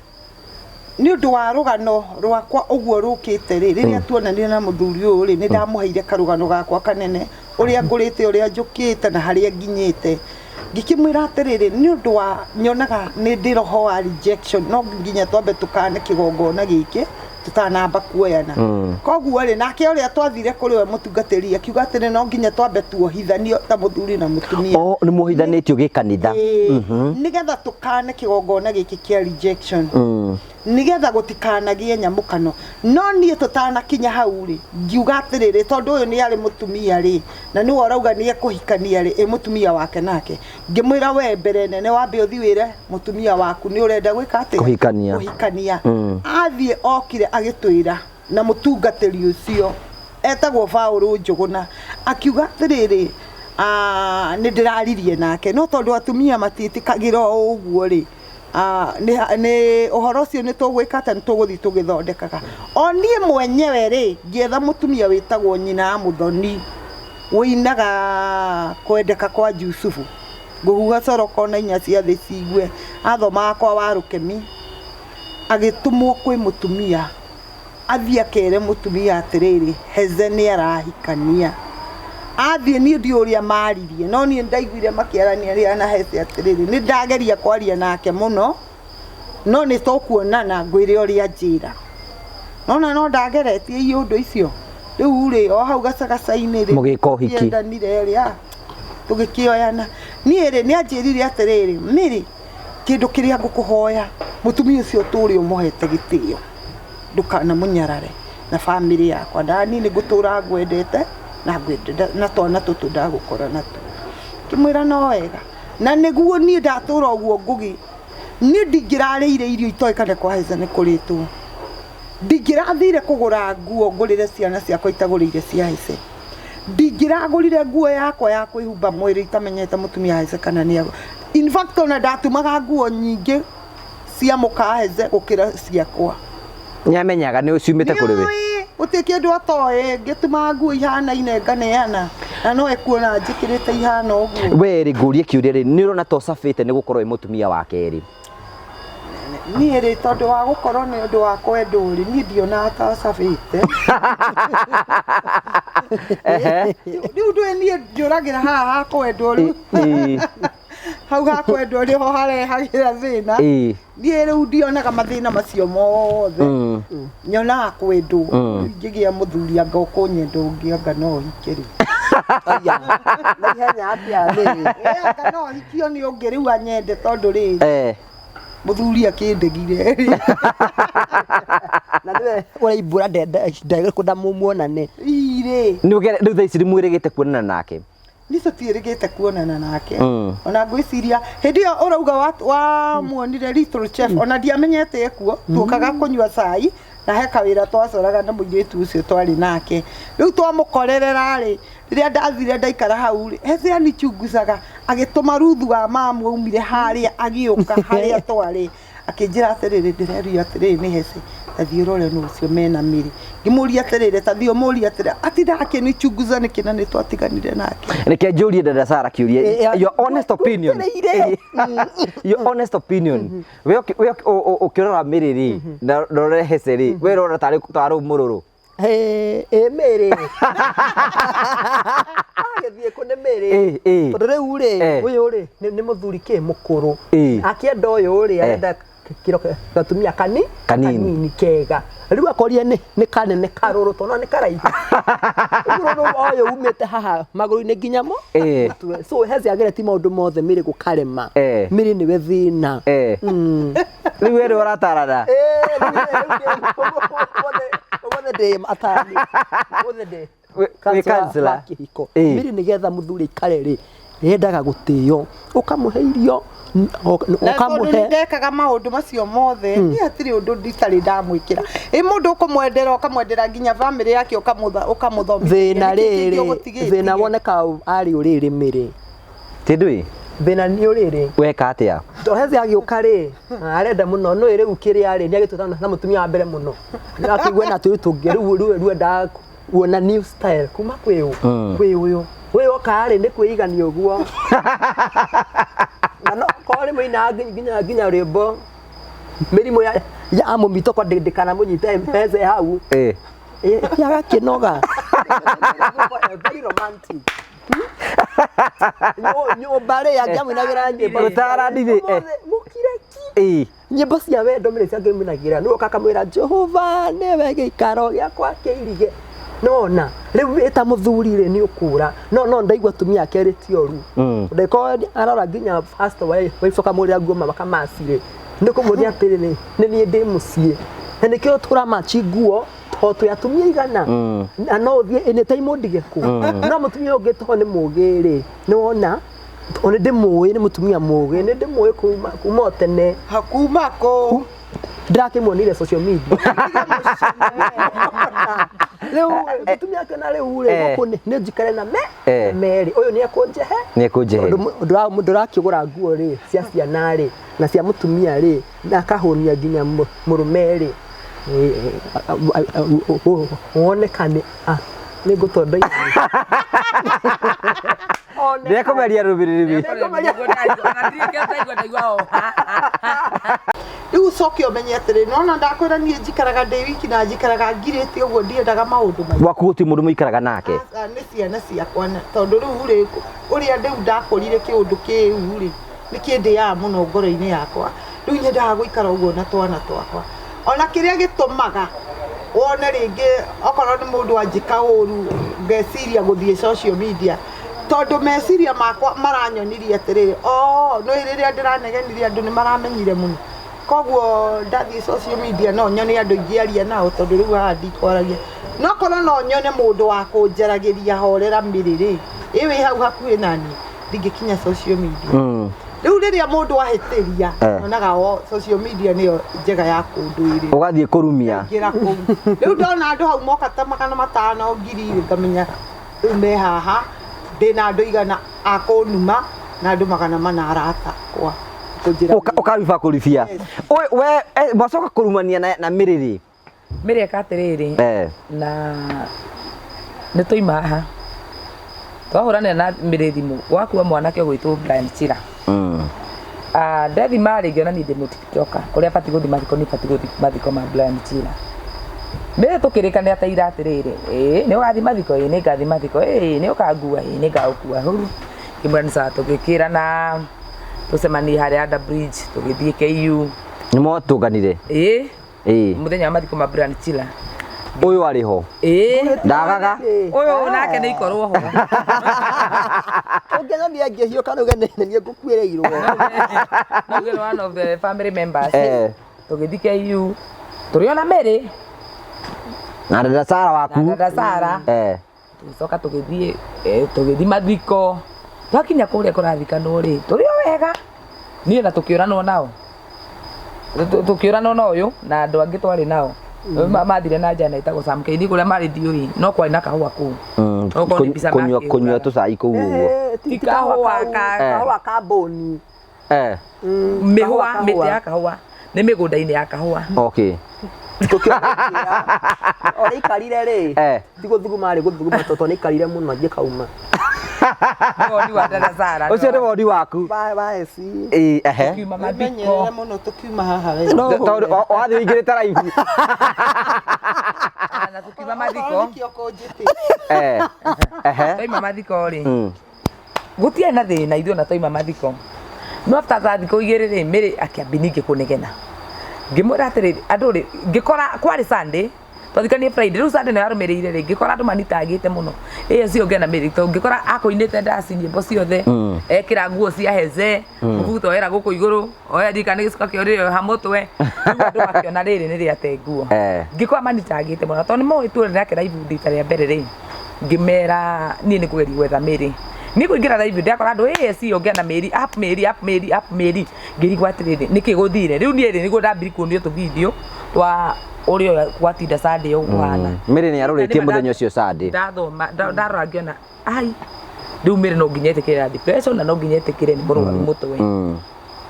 nĩ ũndũ wa rũgano rwakwa ũguo rũkĩte rĩ rĩrĩa tuonanire na mũthuri ũyũ rĩ nĩ ndamũheire karũgano gakwa kanene ũrĩa ngũrĩte ũrĩa njũkĩte na harĩa nginyĩte ngikimwira atiriri ni undu wa nyonaga ni ndiroho wa rejection no nginya twambe tukane kigongona giki tutanamba kuoyana koguo ri nake uria twathire kuri we mutungatiri akiuga atiri no nginya twambe tuohithanio ta muthuri na mutumia
ni muhithanitio gikanitha
nigetha tukane kigongona giki kia rejection nigetha gutikanagie nyamukano no nie tutanakinya hau ri ngiuga atiriri tondu uyu ni ari mutumia ri na ni warauga ni ekuhikania ri mutumia wake nake ngimwira we mbere nene wambe uthiwire mutumia waku ni urenda gwika ati kuhikania athie okire agitwira na mutungatiri ucio etagwo Paul Njuguna akiuga atiriri ni ndiraririe nake no tondu atumia matitikagira uguo ri ni uhoro ucio ni tugwika ati ni tuguthi tugithondekaga onie mwenyewe ri ngietha mutumia witagwo nyina Muthoni winaga kwendeka kwa Jusufu nguhuga coroko na inya cia thi cigwe athoma kwa Warukemi agitumwo kwi mutumia athia kere mutumia atiriri heze ni arahikania athie ni ndi uria maririe no ni ndaiguire makiarania ri ana heze atiriri ni ndageria kwaria nake muno no ni tokuonana ngwire uria njira no ndageretie iyo undu icio riu ri o hau gacagacaini ri
mugikohiki
ndanire ri tugikioyana ni ri ni anjirire atiriri miri kindu kiria ngukuhoya mutumia ucio turi umuhete gitio ndukana munyarare na family yakwa ndani ni gutura ngwendete na ngwendete na twana tutu ndagukora natu kimwira no wega na niguo ni ndatura uguo ngugi ni ndingirarire irio itoikane kwa heza ni kuritwo ndingirathire kugura nguo ngurire ciana ciakwa itagurire cia hece ndingiragurire nguo yakwa ya kwihumba mwiri itamenyete mutumia hece kana ni in fact ona ndatumaga nguo nyingi cia mukaheze gukira ciakwa
nyamenyaga ni uciumite kuri we
utike ndu atoe ngituma nguo ihana inenganeana na no ekuona njikirite ihana uguo
we ri ngurie kiuria ri ni urona to safete ni gukorwo mutumia wake ri
ni ri tondu wa gukorwo ni undu wa kwenda uri ni ndiona ta safete riu ndu ni njuragira haha kwenda uri hau hakwendwo ri ho harehagira thina ni riu ndionaga mathina macio mothe nyonaga kwendwo ngigia muthuri anga ukunyenda ungianga no hikiri
na ihenya atia ni
anga no hikio ni ungi riu anyende tondu ri muthuri akindegire
na niwe uraibura ndege kundamumuonane
ire
ni thaici rimwirigite kuonana nake
ni tutirigite kuonana nake ona ngwiciria hindi yo urauga wa muonire little chef ona ndiamenyete ekuo tukaga kunywa cai na he kawira twacoraga na muiritu ucio twari nake riu twamukorerera ri riria ndathire ndaikara hau ri hece ni chungucaga agituma ruthu wa mamu umire haria agiuka haria twari akinjira atiriri ndireria atiriri ni hece athie rore no ucio mena miri ngimuria atiriri tathio muria atiriri atindake ni chunguza ni kina ni twatiganire nake
reke njurie dada Sara kiuria your honest opinion your honest opinion we ukirora miriri na rore hece ri we rora tari mururu
miri agithie kune miri tondu riu ri uyu ri ni muthuri ki mukuru akienda uyu ri arenda kiro gatumia kanini kega riu akorie ni kanene karuru tondu ni karaihu ruru uyu umite haha maguru-ini nginya mo so hezi agire ti maundu mothe miri gukarema miri niwe thina
riu we uratarana
we kansela miri nigetha muthuri ikare ri yendaga gutio ukamuhe irio
ukamuhe ndekaga maundu macio mothe ni atiri undu nditari ndamwikira mundu ukumwendera ukamwendera nginya family yake ukamuthomithia
thina woneka ari uriri miri
tindui
thina ni uriri
weka atia
tohezi agiuka ri arenda muno no iri ukiri ari ni agituta na mutumia wa mbere muno akigwe na turi tungi riu enda kuona new style kuma kwi uyu we okari ni kwigania uguo na no kore muina nginya rimbo mirimo ya amumito kwa ndikana munyite mpeze hau yaga kinoga very romantic nyumba rĩ angĩamũinagĩra nyĩmbo
Ũtarandithi
mukireki nyĩmbo cia wendo mĩrĩ cia ngĩmũinagĩra nĩ ũka kamwĩra Jehova nĩwe gĩikaro gĩakwa kĩirige nona rĩu ĩta mũthuri rĩ nĩ ũkũra no ndaigua tumia kerĩ ti oru ndeko arora nginya pastor waicoka mũrĩa nguo makamacirĩ nĩ kũmũria atĩrĩ nĩ niĩ ndĩ mũciĩ na nĩkĩo tũramachi nguo to yatumia igana no thie ene time ndige ku no mutumia ũngĩ to nĩ mũgĩ rĩ nĩ wona one ndĩmũĩ nĩ mutumia mũgĩ nĩ ndĩmũĩ kuma tene
hakuma ko
ndakĩmuonire social media rĩu mutumia kana rĩu rĩ gũkũ nĩ njikare na merĩ ũyũ nĩ ekũnjehe ndũrakĩgũra nguo rĩ cia ciana rĩ na cia mutumia rĩ na akahonia nginya mũrũme rĩ wonekane nĩ ngũtonda
ndĩkũmeria rũbiriribi
rĩu coke ũmenye atĩrĩ nona ndakwĩra niĩ njikaraga ndĩ wiki na njikaraga ngirĩte ũguo ndiendaga maũndũ maingĩ
gwaku gũtirĩ mũndũ mũikaraga nake
nĩ ciana ciakwa tondũ rĩu rĩ ũrĩa ndĩu ndakũrire kĩũndũ kĩu rĩ nĩ kĩndĩaga mũno ngoro-inĩ yakwa rĩu nyendaga gũikara ũguo na twana twakwa ona kĩrĩa gĩtũmaga wone rĩngĩ okorwo nĩ mũndũ anjĩka ũru ngeciria gũthiĩ social media tondũ meciria makwa maranyonirie atĩrĩrĩ no rĩrĩa ndĩranegenirie andũ nĩ maramenyire mũno koguo ndathiĩ social media no nyone andũ ingĩ aria nao tondũ rĩu haha ndikwaragia no korwo no nyone mũndũ wa kũnjaragĩria horera mĩrĩrĩ ĩwĩ hau hakuhĩ nani ndingĩkinya social media rĩu rĩrĩa mũndũ ahĩtĩria onaga social media nĩyo njega ya kũndũire
ũgathiĩ kũrumia
rĩu ndona andũ hau moka ta 500,000 ngamenya rĩu me haha ndĩna andũ igana akũnuma na andũ 400 arata kwa
ũkaruba kũribia we mwacoka kũrumania na mĩrĩrĩ
eka atĩrĩrĩ na nĩ tũima haha twahũranĩra na mĩrĩ thimũ gwakua mwanake ũgwĩtwo Brian Chira ndathi marĩ ngĩona niĩ ndĩ mũtikitoka kũrĩa bati gũthi mathiko nĩ bati gũthi mathiko ma Brian Chira mĩrĩ tũkĩrĩkanĩra ta ira atĩrĩrĩ nĩ ũgathi mathiko nĩ ngathi mathiko nĩ ũkangua nĩ ngagũkua huru kĩmũra nĩ sawa tũgĩkĩrana tũcemanie harĩa Under Bridge tũgĩthiĩ KU
nĩ mwatũnganire
mũthenya wa mathiko ma Brian Chira
ũyũ arĩ ho ndagaga
ũyũ nake nĩ ikorwo ho
ũngĩthomia ngĩhiũka rũge nĩ ngũkuĩrĩirwo
no one of the family members tũgĩthiĩ KU tũrĩ ona Mary
na dada Sara waku
tũgĩcoka tũgĩthiĩ mathiko twakinya kũrĩa kũrathikanwo rĩ tũrĩ o wega niĩ na tũkĩũranwo nao tũkĩũranwo na ũyũ na andũ angĩ twarĩ nao mathire na njana itagwo Sam Keini kũrĩa marĩ ndiũĩ no kwarĩ na kahũa kũu
kũnyua tũcai kũu ũguo
ti kahũa
ka boni
mĩhũa mĩtĩ ya kahũa nĩ mĩgũnda-inĩ ya kahũa
ũrĩikarire rĩ ti gũthuguma rĩ gũthuguma tondũ nĩikarire mũno angĩ kauma
ũcio nĩ woni waku
menyerere mũno tũkiuma haha
wathiĩ ũingĩrĩte raibu
na tũkiuma mathiko twaima mathiko rĩ gũtiarĩ na thĩna ithuĩ ona twaima mathiko no after thikũ igĩrĩ rĩ Mary akĩambia ningĩ kũnegena ngĩmwĩra atĩrĩrĩ andũ rĩ ngĩkora kwarĩ Sunday twathikanie Friday rĩu Sunday nĩ yarũmĩrĩire rĩ ngĩkora andũ manitagĩte mũno cio ngena Mary to ngĩkora akũinĩte ndaci nyĩmbo ciothe ekĩra nguo cia heze mũbuto wera gũkũ igũrũ oya ndikana gĩcuka kĩo rĩrĩ hamũtwe rĩu andũ makĩona rĩrĩ nĩ rĩate nguo ngĩkora manitagĩte mũno tondũ nĩ moĩ tũrĩ nake raibu rita rĩa mbere rĩ ngĩmera niĩ nĩ kũgeria gwetha Mary nĩ kũingĩra raibu ndakora andũ cio ngena Mary up Mary ngĩrigwo atĩrĩrĩ nĩkĩ gũthire rĩu niĩ nĩguo ndambiri kuonio tũ video twa ũrĩa gwatinda Sunday ũguana
Mary nĩ arũrĩtie mũthenya ũcio Sunday
ndathoma ndarora ngĩona rĩu Mary no nginya etĩkĩre depression na no nginya etĩkĩre nĩ mũrwaru mũtwe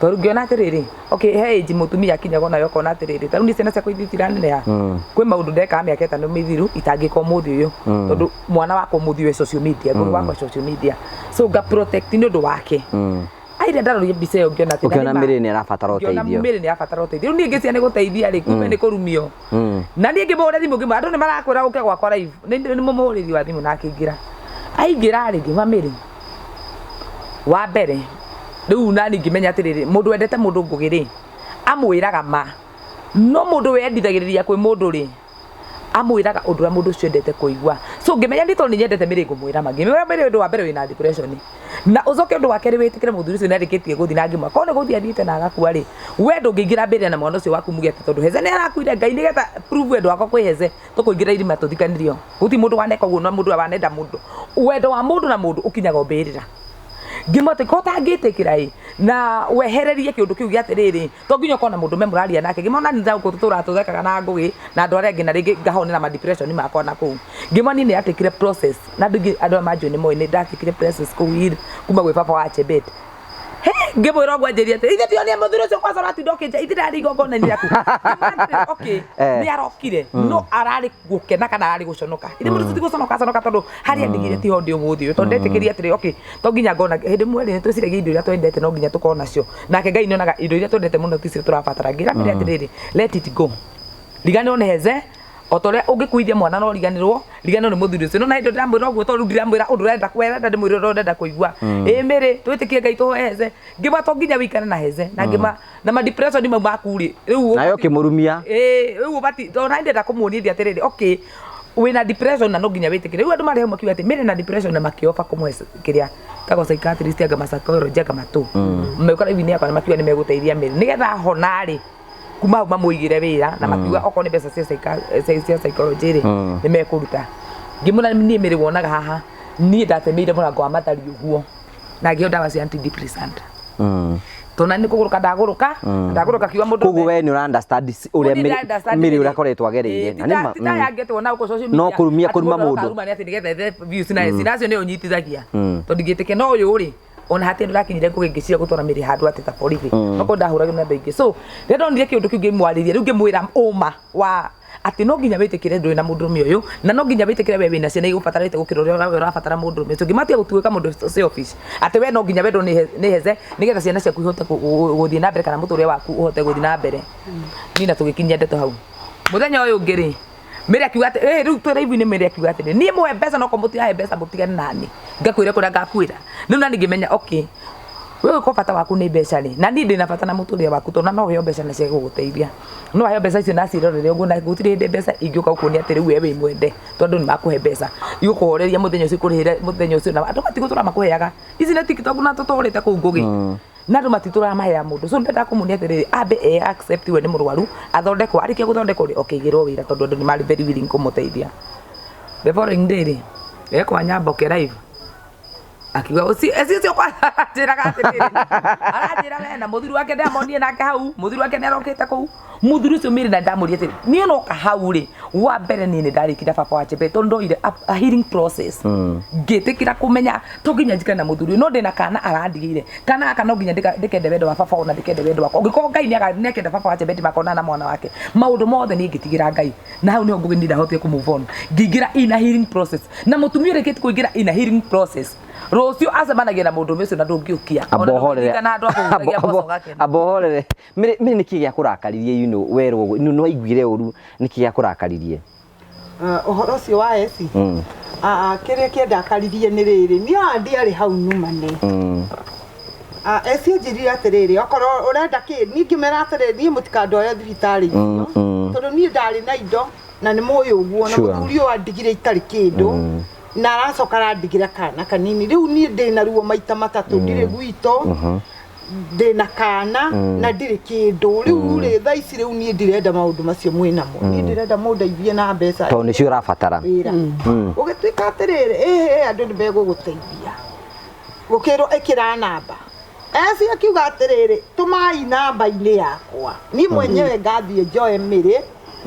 tondũ ngĩona atĩrĩrĩ he age mũtumia akinyagwo nayo akona atĩrĩrĩ tarĩu nĩ ciana ciakwa itiraneneha kwĩ maũndũ ndekaga mĩaka ĩtano mĩthiru itangĩka ũmũthĩ ũyũ tondũ mwana wakwa ũmũthĩ ũyũ social media ngũrũ wakwa social media so nga protect nĩ ũndũ wake aire ndarorire mbica ĩyo ngĩona atĩ
ũkĩona Mary nĩ arabatara ũteithio
Mary nĩ arabatara ũteithio rĩu niĩ ngĩcia nĩ gũteithia rĩ kumbe nĩ kũrumio na niĩ ngĩmũhũrĩra thimũ ngĩmwĩra andũ nĩ marakwĩra ũke gwakwa live nĩ mũhũrĩri wa thimũ na akĩingĩra aingĩra rĩ ngĩma Mary wa mbere riu nani ngimenya atiriri mundu wendete mundu ngugiri amwiraga ma no mundu wendithagiriria kwi mundu ri amwiraga undu wa mundu ucio endete kuigua so ngimenya ndi to ni nyendete miri ngumwira mangi mbere undu wa mbere wina depression na ucoke undu wa keri witikire muthuri ucio narikitie guthi na ngima kone guthi athiite na agakua ri we ndungiingira mbere na mwana ucio waku mugete tondu heze ni arakuire ngai nigetha prove wendo wako kwi heze tukuingira irima tuthikanirio guthi mundu waneka uguo no mundu wanenda mundu wendo wa mundu na mundu ukinyaga mbirira ngimote kota ngitikira na wehererie kiundu kiu giatiriri to nginya kona mundu memuraria nake ngimona ni nda gututura tuthekaga na ngugi na andu aria ngina ringi ngahonera ma depression makwa na kuu ngimoni ni atikire process na andu majo ni moi ni ndatikire process kuwir kuma gwe papa wa Chebet ngimwira ngwanjeria ati ithe tionia muthuri ucio kwa sorati ndokinja ithirari gongona ni yaku okay ni arokire no arari gukena kana arari guconoka ithe mundu tuti guconoka tondu hari andigire ti hondi umuthi tondu ndetikiria atiri okay to nginya ngona hindi mweri ni twiciragia indo iria twendete no nginya tukona cio nake ngai nionaga indo iria twendete muno ticio turabatara ngira mbere atiriri let it go ligano ne heze otore ungikuithia mwana no riganirwo rigano ni muthuri ucio no na indo ndamwira uguo tondu ndiramwira undu renda kwenda ndimwira undu renda kuigua miri twitikie ngai tuheze ngima to nginya wikane na heze na ngima na ma depression ni mauma kuri riu
nayo kimurumia
riu bati to na ndenda kumuonithia atiriri okay wina depression na no nginya witikire riu andu mareho makiuga ati miri na depression na makiofa kumwe kiria kago psychiatrist anga psychologist anga matu mmekora hivi ni akana makiuga ni meguteithia miri nigetha honari kuma mamuigire wira na makiuga oko ni mbeca cia psychology ri ni mekuruta ngimuna ni miri wonaga haha ni ndatemeire murango wa matari uguo na ngio ndawa cia antidepressant tona ni kuguruka ndaguruka kiwa mundu
kugu we ni understand uria miri uria koretwo agereire
na ni ta yangetwo na uko social media
no kurumia kuruma mundu
kuruma ni ati nigetha views na sinacio ni unyitithagia tondu ngitike no uyu ri ona hati ndakinyire kugingicira gutwara miri handu ati ta borithi noko ndahuraga na ndingi so rero ndire kiundu kiu ngimwariria riu ngimwira uma wa ati no nginya witikire nduri na mundurume uyu na no nginya witikire we wina ciana igubatarite gukira uria urabatara mundurume so ngimatia gutuika mundu selfish ati we no nginya wendo ni heze nigetha ciana ciaku ihote guthii na mbere kana muturia waku uhote guthii na mbere nina tugikinyia ndeto hau muthenya uyu ngiri miri akiuga ati riu twira ivu ni miri akiuga ati ni mwe mbeca no komutiga mbeca mutigane nani ngakwira kuria ngakwira niu na ngimenya okay wewe ko bata waku ni mbeca ri na ndi na bata na muturia waku to na no heo mbeca na cia guguteithia no heo mbeca icio na cirorere uguo na gutire ndi mbeca ingiuka ukuonia ati riu wewe imwende tondu ni makuhe mbeca igukuhoreria muthenya ucio kurihire muthenya ucio na andu matigutura makuheaga ici na TikTok na tutorite ku ngugi na andu matitura mahea mundu so ndenda kumunia ati ambe accept we ni murwaru athondekwo arikia guthondekwo ri okigirwo wira tondu andu ni mari very willing kumuteithia the following day ri ekwa nyamboke live akiwa ucio kwa njiraga atiriri aranjira we na muthuri wake ndamonie nake hau muthuri wake ni arokite kuu muthuri ucio miri na ndamuria atiri ni no kahau ri wa mbere ni ndarikira papa wa Chebet tondu ndoire a healing process ngitikira kumenya to nginya njikana na muthuri no ndina kana arandigire kana aka no nginya ndikende wendo wa papa ona ndikende wendo wako ngiko ngai ni akenda papa wa Chebet makona na mwana wake maundu mothe ni ngitigira ngai na hau niho ngugi ndahote ku move on ngingira in a healing process na mutumia reketi kuingira in a healing process rocio acemanagia na mundu ucio na ndungiukia
abohorere miri niki gia kurakaririe werwo no aiguire uru niki gia kurakaririe
uhoro ucio wa esi kire ndakaririe ni riri ni andi ari hau numane esi njirire atiriri okorwo urenda ki ningimera atiriri ni mutikandoya thibitari icio tondu ni ndari na indo na ni moyo uguo na muthuri wa ndigire itari kindu na aracoka randigira kana kanini riu ni ndina ruo maita matatu ndire gwito ndina kana na ndire kindu riu ri tha ici riu ni ndirenda maundu macio mwinamo ni ndirenda mundeithie na mbeca
to ni cio rabatara
ugituika atiriri andu ni meguguteithia gukiro ikira namba esi akiuga atiriri tumai namba-ini yakwa ni mwenyewe ngathie njoe miri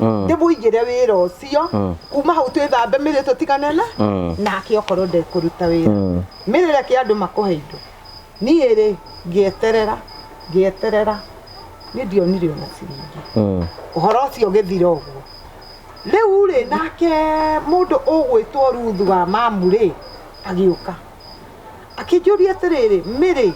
ndimuigire wira ucio kuma hau twithambe miri tutiganena nake okorwo ndekuruta wira miri reke andu makuhe indo nie ri ngieterera ni ndionire ona ciringi uhoro ucio ugithira uguo riu ri nake mundu ugwitwo Ruthu wa mamu ri agiuka akinjuria atiriri miri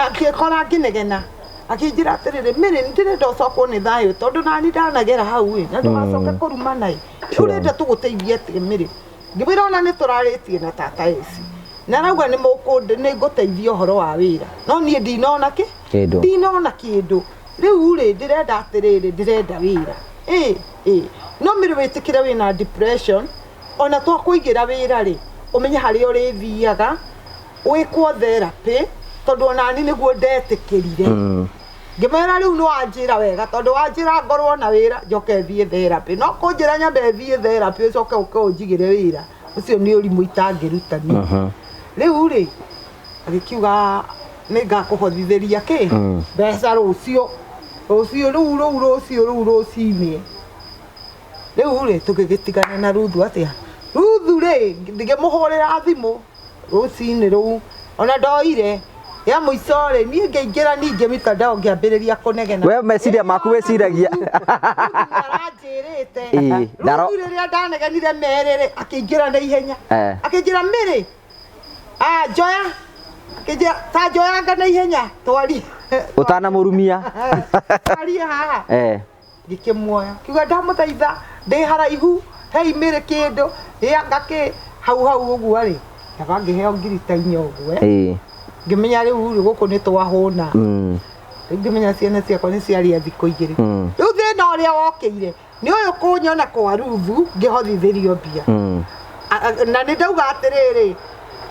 akikora nginegena akinjira atiriri miri ndirenda ucokwo ni thayo tondu nani ndanagera hau na ndugacoke kuruma nai urenda tuguteithie ati miri ngibira ona ni turaritie na tata esi na rauga nĩ mũkũndĩ nĩ ngũteithia ũhoro wa wĩra no niĩ ndinona ndinona kĩndũ rĩu rĩ ndĩrenda atĩrĩrĩ ndĩrenda wĩra no mĩrĩ wĩtĩkĩre wĩna depression ona twakũigĩra wĩra rĩ ũmenye harĩa ũrĩthiaga wĩkwo therapy tondũ onani nĩguo ndetĩkĩrire ngĩmera rĩu nĩ wanjĩra wega tondũ wanjĩra ngorwo na wĩra njoke thiĩ therapy no kũnjĩra nyambe thiĩ therapy ũcoke ũkĩnjigĩre wĩra ũcio nĩ ũrimũ itangĩrutani rĩu rĩ agĩkiuga nĩ ngakũhothithĩria mbeca rũciũ rũcinĩ rĩu rĩ tũgĩgĩtigana na Ruthu atĩa Ruthu rĩ ngĩmũhũrĩra thimũ rũcinĩ rũu ona ndoire ya mũico rĩ niĩ ngĩingĩra ningĩ mitandao ngĩambĩrĩria kũnegena
we meciria maku weciragia
aranjĩrĩte Ruthu rĩrĩa ndanegenire merĩ akĩingĩra na ihenya akĩnjĩra Mary njoya akĩnjĩra ta njoyanga na ihenya twaria
ũtanamũrumia
twaria haha ngĩkĩmuoya kiuga ndamũthaitha ndĩ haraihu hei Mary kĩndũ ngakĩ hau ũguo rĩ ndaba ngĩheo ngiri ta 4 ũguo ngĩmenya rĩu gũkũ nĩ twahũna rĩu ngĩmenya ciana ciakwa nĩ ciarĩa thikũ 2 rĩu thĩna ũrĩa wokĩire nĩ ũyũ kũnyona kwa Ruthu ngĩhothithĩrio mbia na nĩ ndauga atĩrĩrĩ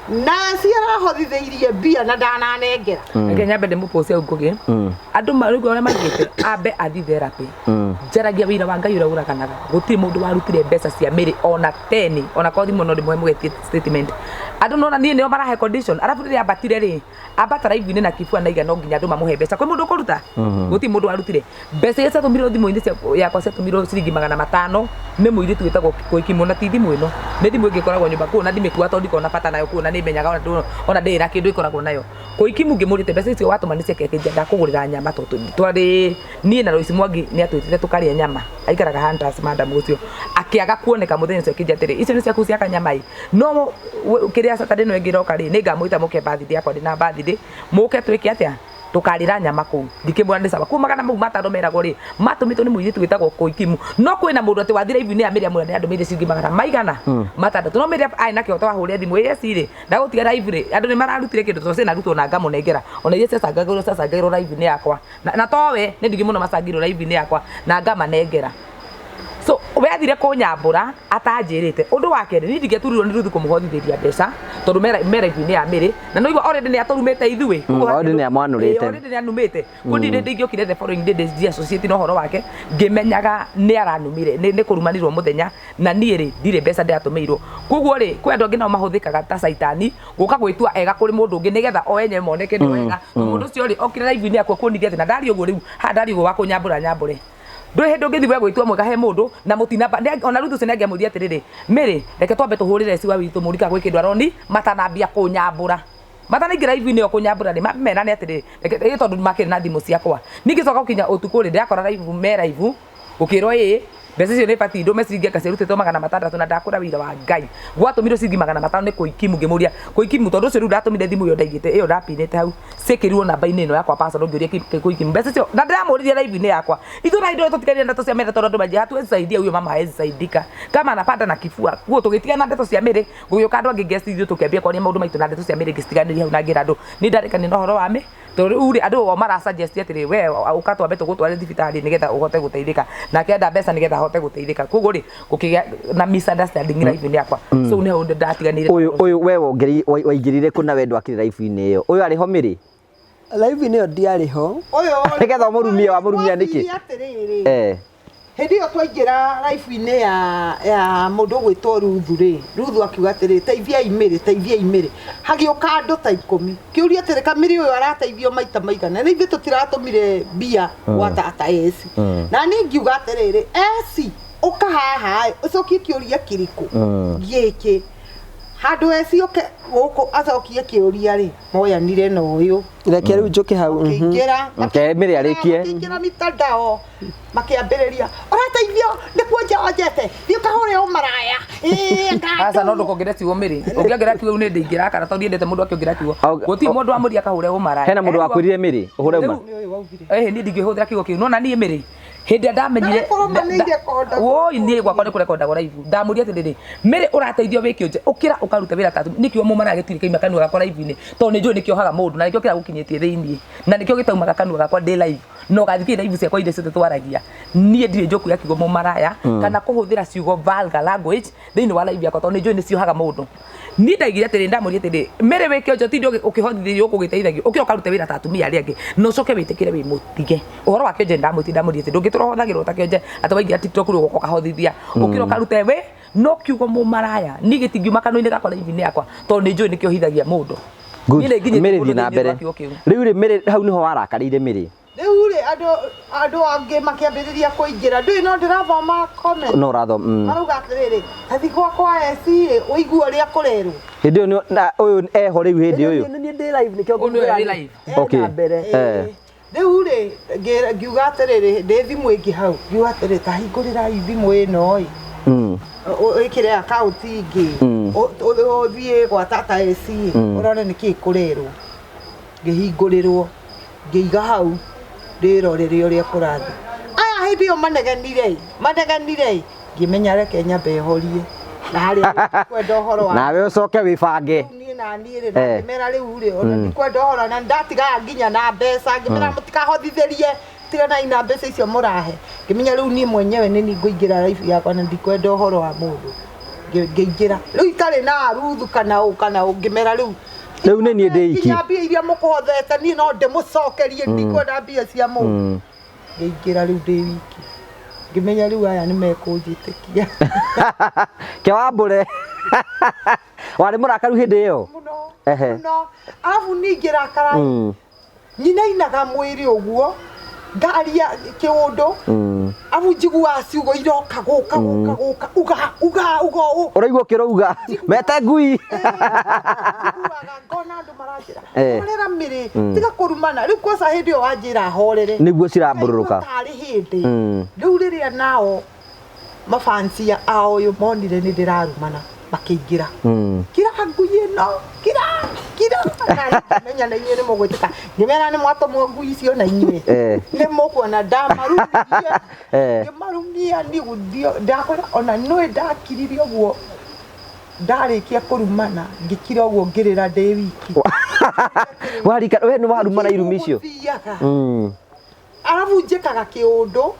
na ciarahothithĩirie mbia na ndananengera
reke nyambe ndĩmũpost au Ngugi andũ marũgũ arĩa magĩte ambe athi therapy njaragia wĩra wa Ngai ũrĩa ũraganaga gũtirĩ mũndũ warutire mbeca cia Mary ona 10 ona kothi mũno ndĩmwe mũgetie statement andũ nona niĩ nĩo marahe condition arabu rĩrĩa ambatire rĩ ambata live-inĩ na kibua na iga no nginya andũ mamũhe mbeca kwĩ mũndũ ũkũruta gũtirĩ mũndũ warutire mbeca iria ciatũmirwo thimũ-inĩ yakwa ciatũmirwo ciringi 500 nĩ mũirĩtu wĩtagwo Koikimu na ti thimũ ĩno nĩ thimũ ĩngĩ ĩkoragwo nyũmba kuo na ndimĩkua tondũ ndikona bata nayo kuo na nĩ menyaga ona ndĩrĩ na kĩndũ ĩkoragwo nayo Koikimu ngĩmũrĩte mbeca icio watũmanĩcia kĩnja ndakũgũrĩra nyama twarĩ niĩ na Royce Mwangi nĩ atwĩtĩte tũkarĩa nyama aikaraga Hunters madam ũcio akĩaga kuoneka mũthenya ũcio kĩnja atĩrĩ icio nĩ ciaku cia kanyama no kĩrĩa Saturday no ĩngĩroka rĩ nĩ ngamwĩta mũke birthday yakwa ndĩ na birthday mũke twĩke atĩa tukarira nyama kuu ndikĩmwona nĩ sawa kumagana mau mataro meragwo rĩ matũmĩtwo nĩ mũirĩtu wĩtagwo Koikimu no kwĩna mũndũ atĩ wathira ibu-inĩ ya Miriam mũrĩa andũ mĩrĩ ciringi 100 matandatũ no Miriam ai na kĩhoto wahũrĩa thimũ ĩyo cirĩ ndagũtiga live rĩ andũ nĩ mararutire kĩndũ tondũ cina rutwo na ngamunengera ona iria cacangagĩrwo live-inĩ yakwa na towe nĩ ndigi mũno macangirwo live-inĩ yakwa na ngamanengera so weathire kũnyambũra atanjĩrĩte ũndũ wa kerĩ nĩ ndingĩturirwo nĩ Ruthu kũmũhothithĩria mbeca tondũ mera-inĩ ya Mary na no igua already nĩ atũrumĩte ithuĩ
already nĩ amwanũrĩte
already nĩ anumĩte kundi ndingĩokire the following day ndi associate na ũhoro wake ngĩmenyaga nĩ aranumire nĩ kũrumanirwo mũthenya na niĩ rĩ ndirĩ mbeca ndĩratũmĩirwo koguo rĩ kwĩ andũ angĩ nao mahũthĩkaga ta caitani gũka gwĩtua ega kũrĩ mũndũ ũngĩ nĩgetha o enyewe moneke nĩ wega mũndũ ũcio rĩ okire live-inĩ yakwa kuonithia atĩ na ndari ũguo rĩu ha ndari ũguo wa kũnyambũra nyambũre ndũĩ hĩndĩ ũngĩthiĩ gwĩtua mwega he mũndũ na mũtinamba ona Ruthu ũcio nĩangĩamũria atĩrĩrĩ Mary reke twambe tũhũrĩre ciwa witũ mũrika gwĩ kĩndũ aroni matanambia kũnyambũra matanaingĩra live-inĩ ĩyo kũnyambũra rĩ merane atĩrĩrĩ reke tondũ makĩrĩ na thimũ ciakwa ningĩ coka gũkinya ũtukũ rĩ ndĩrakora live me live gũkĩrwo mbeca icio nĩ bati ndũme ciringi ngacirutĩtwo 600 na ndakũra wĩra wa Ngai gwatũmirwo ciringi 500 nĩ Koikimu ngĩmũria Koikimu tondũ ũcio rĩu ndatũmire thimũ ĩyo ndaigĩte ĩyo ndapinĩte hau ciĩkĩrirwo namba-inĩ ĩno yakwa personal ngĩũria Koikimu mbeca icio na ndĩramũririe live-inĩ yakwa ithuĩ ndio tũtiganire ndeto cia Mary tondũ andũ maingĩ hatuwezisaidia huyo mama hawezisaidia kama anapanda na kifua guo tũgĩtigana ndeto cia Mary gũgĩũka andũ angĩ guest ithuĩ tũkĩambia kwaria maũndũ maitũ na ndeto cia Mary ngĩcitiganĩria hau na ngĩra andũ nĩ ndarĩkanĩra na ũhoro wa me tondũ rĩu andũ o marasuggest atĩrĩ we ũkatwambe tũgũtware thibitarĩ nĩgetha ũhote gũteithĩka na kenda mbeca nĩgetha ahote gũteithĩka koguo rĩ gũkĩgĩa na misunderstanding live-inĩ yakwa so nĩ hau ndatiganĩire
ũyũ we waingĩrire kũ na wendo akĩrĩ live-inĩ ĩyo ũyũ arĩ ho Mary
live-inĩ ĩyo ndiarĩ ho
nĩgetha mũrumia nĩkĩ
hĩndĩ ĩyo twaingĩra live-inĩ ya mũndũ ũgwĩtwo Ruthu rĩ Ruthu akiuga atĩrĩ teithiai Mary hagĩũka andũ ta 10 kĩũria atĩrĩ Mary ũyũ arateithio maita maigana na ithuĩ tũtiratũmire mbia gwata esi na niĩ ngiuga atĩrĩrĩ esi ũka haha ũcokie kĩũria kĩrĩkũ gĩkĩ handũ esi ũke gũkũ acokie kĩũria rĩ moyanire na ũyũ
reke rĩu njũke hau
Mary arĩkie
makĩingĩra mitandao makĩambĩrĩria ũrateithio nĩ kuonja onjete thiĩ ũkahũre ũmaraya
aca no ndũkongere ciugo Mary ũngĩongera kiugo nĩ ndĩingĩra kana tondũ ndiendete mũndũ akĩongera kiugo gũtirĩ mũndũ amũria akahũre ũmaraya
hena mũndũ wakwĩrire Mary ũhũre ũma
niĩ ndingĩhũthĩra kiugo kĩu no na niĩ Mary Hindi ndamenyire woi nie gwakwa ni kurekonda live ndamuria atiri mere urateithio wiki nje ukira ukaruta wira tatu nikio mumara gitiri kaima kanua gakwa live ni to ni njui nikio haga mundu na nikio kira gukinyitie thiini na nikio gitaumaga kanua gakwa ndi live no gathikire live ciakwa inde ciothe twaragia nie ndire njoku ya kigo mumaraya kana kuhuthira ciugo vulgar language thiini wa live yakwa to ni njui ni cio haga mundu ni ndaigire atiri ndamuria atiri mere wiki nje tindi ukihotithio ukugiteithagio ukira ukaruta wira tatu mia ri angi no coke witikire wi mutige uhoro wake nje ndamuria atiri ndungitura hothagirwo ta kionje atawaingia TikTok ru goko kahothithia ukira ukarute we no kiugo mumaraya ni gitingiuma kanoi-ini gakwa live ni yakwa to ni njui nikio hithagia mundu
mere thi na mbere riu ri mere hau niho warakarire mere
riu ri andu angi makiambiriria kuingira ndui no ndirathoma comment
no rathoma
marauga atiriri tathi gwakwa eci uigua ria kurerwo
hindi uyu uyu eho riu hindi uyu
ni ndi live nikio
ngumira live
okay
riu ri ngiuga atiriri ndi thimu ingi hau ngiuga atiriri ta hingurira thimu ino i ikire account ingi uthie gwa tata eci urone niki kurerwo ngihingũrĩrwo ngĩiga hau ndĩrorere ũrĩa kũrathiĩ aya hĩndĩ ĩyo manegenire ngĩmenya reke nyambe horie na harĩa kwenda ũhoro wa
nawe ũcoke wĩbange
niĩ na niĩ rĩ ndĩmera rĩu rĩ ona ndikwenda ũhoro na ndatigaga nginya na mbeca ngĩmera mũtikahothithĩrie tigana ina mbeca icio mũrahe ngĩmenya rĩu niĩ mwenyewe nĩ niĩ ngũingĩra live yakwa na ndikwenda ũhoro wa mũndũ ngĩingĩra rĩu itarĩ na aruthu kana ngĩmera rĩu
nĩ niĩ ndĩ iki
mbia iria mũkũhothete niĩ no ndĩmũcokerie ndikwenda mbia cia mũndũ ngĩingĩra rĩu ndĩ wiki ngĩmenya rĩu aya nĩ mekũnjĩtĩkia
Kĩwambũre warĩ mũrakaru hĩndĩ ĩyo
mũno arabu ningĩ rakara nyinainaga mwĩrĩ ũguo ngaria kĩũndũ abu njiguaga ciugo iroka gũka uga
ũraigua kĩroiga mete ngui
ngona andũ maranjĩra horera mĩrĩ tiga kũrumana rĩu kwoca hĩndĩ ĩyo wanjĩra horere
nĩguo cirambũrũrũka
tarĩ hĩndĩ rĩu rĩrĩa nao mafansi ao ũyũ monire nĩ ndĩrarumana makĩingĩra kira ngui ĩno kira menya na inyuĩ nĩ mũgwĩtĩka ngĩmera nĩ mwatũmwo ngui icio na inyuĩ nĩ mũkuona ndamarumia ngĩmarumia niĩ gũthiĩ ndakwĩra ona nĩwe ndakiririe ũguo ndarĩkia kũrumana ngĩkira ũguo ngĩrĩra ndĩ wiki
warika we nĩ warumana irumi icio
arabu njĩkaga kĩũndũ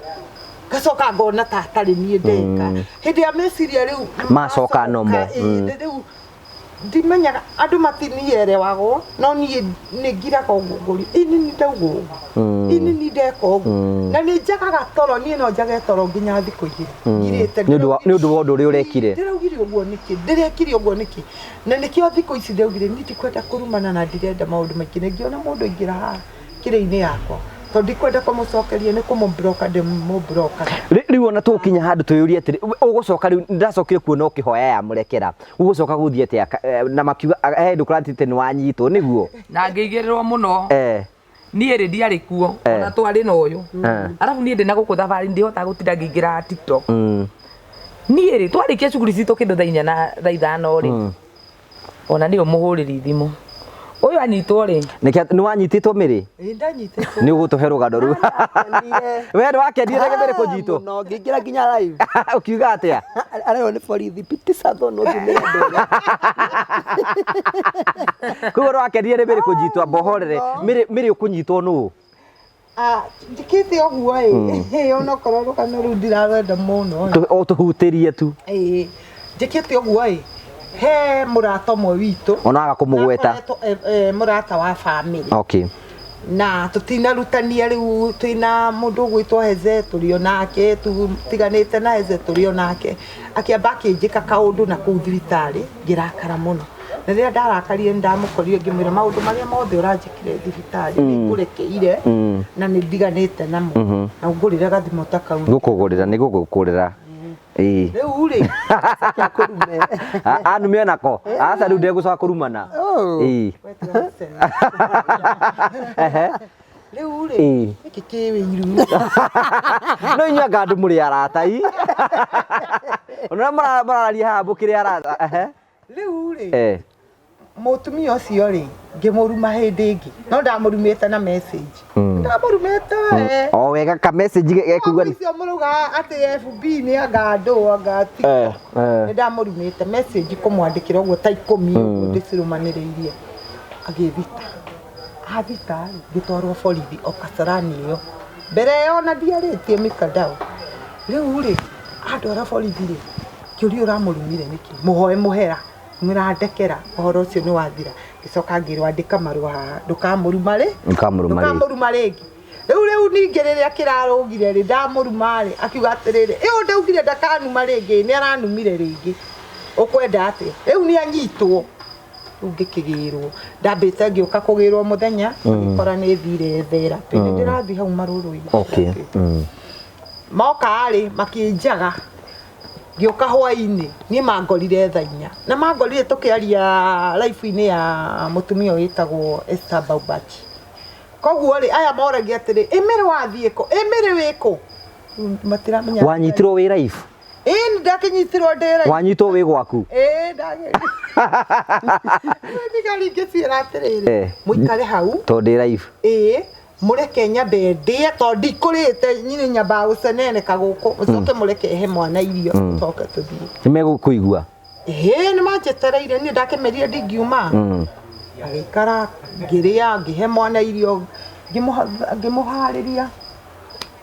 gacoka ngona ta atarĩ niĩ ndeka hĩndĩ ya meciria rĩu
macoka nomo
rĩu ndimenyaga andũ matinielewagwo no niĩ nĩ ngiraga ũguo ngũri ini nĩ ndauga ũguo ini nĩ ndeka ũguo na nĩ njagaga toro niĩ no njage toro nginya thikũ igĩrĩ ngirĩte
nĩ ũndũ wa ũndũ ũrĩa ũrekire
ndĩraugire ũguo nĩkĩ ndĩrekire ũguo nĩkĩ na nĩkĩo thikũ ici ndaugire niĩ ndikwenda kũrumana na ndirenda maũndũ maingĩ na ngĩona mũndũ aingĩra haha kĩrĩ-inĩ yakwa to ndikwenda kũmũcokeria nĩ kũmũbroka ndĩmũbroka
rĩu ona tũkinya handũ twĩyũrie atĩrĩ ũgũcoka rĩu ndacokire kuona ũkĩhoya yamũrekera ũgũcoka gũthiĩ atĩa na makiuga he ndũkũratĩte nĩ wanyitwo nĩguo
na ngĩigĩrĩrwo mũno niĩ rĩ ndiarĩ kuo ona twarĩ na ũyũ arabu niĩ ndĩ na gũkũ thabarĩ ndihotaga gũtinda ngĩingĩra TikTok niĩ rĩ twarĩkia cuguri citũ kĩndũ thaa 4 na thaa 5 rĩ ona nĩyo mũhũrĩri thimũ ũyũ anyitwo rĩ
nĩ wanyitĩtwo mĩrĩ
ndanyitĩtwo
nĩ ũgũtũhe rũgano rũu we nĩ wakenire rege mbere kũnyitwo
no ngĩingĩra nginya live
ũkiuga atĩa
arĩo nĩ borithi pitiza thono thimĩra ndore
koguo nĩ wakenire rĩ mbere kũnyitwo mbohorere mĩrĩ ũkũnyitwo nũũ
njĩkĩte ũguo ĩ onokorwo rũgano rũu ndirarwenda mũno
tũhutĩrie tu
njĩkĩte ũguo ĩ he mũrata ũmwe witũ
onaga kũmũgweta
mũrata wa family
okay
na tutinarutania rĩu twĩna mũndũ ũgwĩtwo Heze tũrĩ onake tutiganĩte na Heze tũrĩ onake akĩamba akĩnjĩka kaũndũ na kũu thibitarĩ ngĩrakara mũno na rĩrĩa ndarakarire ndamũkorire ngĩmwĩra maũndũ marĩa mothe ũranjĩkire thibitarĩ nĩngũrekeire na nĩ ndiganĩte namo na ngũrĩre gathimo ta kau
gũkũgũrĩra nĩ gũgũkũrĩra
rĩu rĩ
anume nako aca rĩu ndegũcoka kũrumana
rĩu rĩ gĩkĩ kĩwĩiru
no inyuĩ anga andũ mũrĩ arata ona marararia haha mũkĩrĩ arata
rĩu rĩ mutumia ucio ri ngimuruma hindi ingi no ndamurumite na message ndamurumite
o wega ka message gekuga
icio muruga ati FB ni anga ndo anga ndamurumite message kumwandikira uguo ta 10 ndicirumaniriirie agithita athita gitwarwo borithi o Kasarani iyo mbere yona ndiarĩtie mikadao riu ri andwara borithi ri kiuria uramurumire niki muhoe muhera mwirandekera uhoro ucio ni wathira gicoka ngirwa andika marua ndukamuruma ri ndukamuruma ringi riu ninge riria kirarugire ri ndamuruma ri akiuga atiriri iyo ndaugire ndakanuma ringi ni aranumire ringi ukwenda ati riu ni anyitwo ngikigirwo ndambite ngiuka kugirwo muthenya ngikora ni thire thera pindi ndirathi hau maruru-ini moka ari makinjaga ngioka hwaini ni mangorire thainya na mangorire tukiaria life-ini ya mutumia witagwo Esther Baubachi koguo ri aya moragia atiri emere wathieko emere wiko matiramenya
wanyitirwo wi life
ni ndakinyitirwo ndira
wanyitwo wi gwaku
ndage ndigari ngiciira atiriri muikare hau
to ndi life
mureke nyambe ndie to ndikurite nyine nyamba guceneneka guku mucoke mureke he mwana irio toke tuthie
nimegũkũigua
ni manjetereire ni ndakemerire ndingiuma agikara ngiria ngihe mwana irio ngimuhariria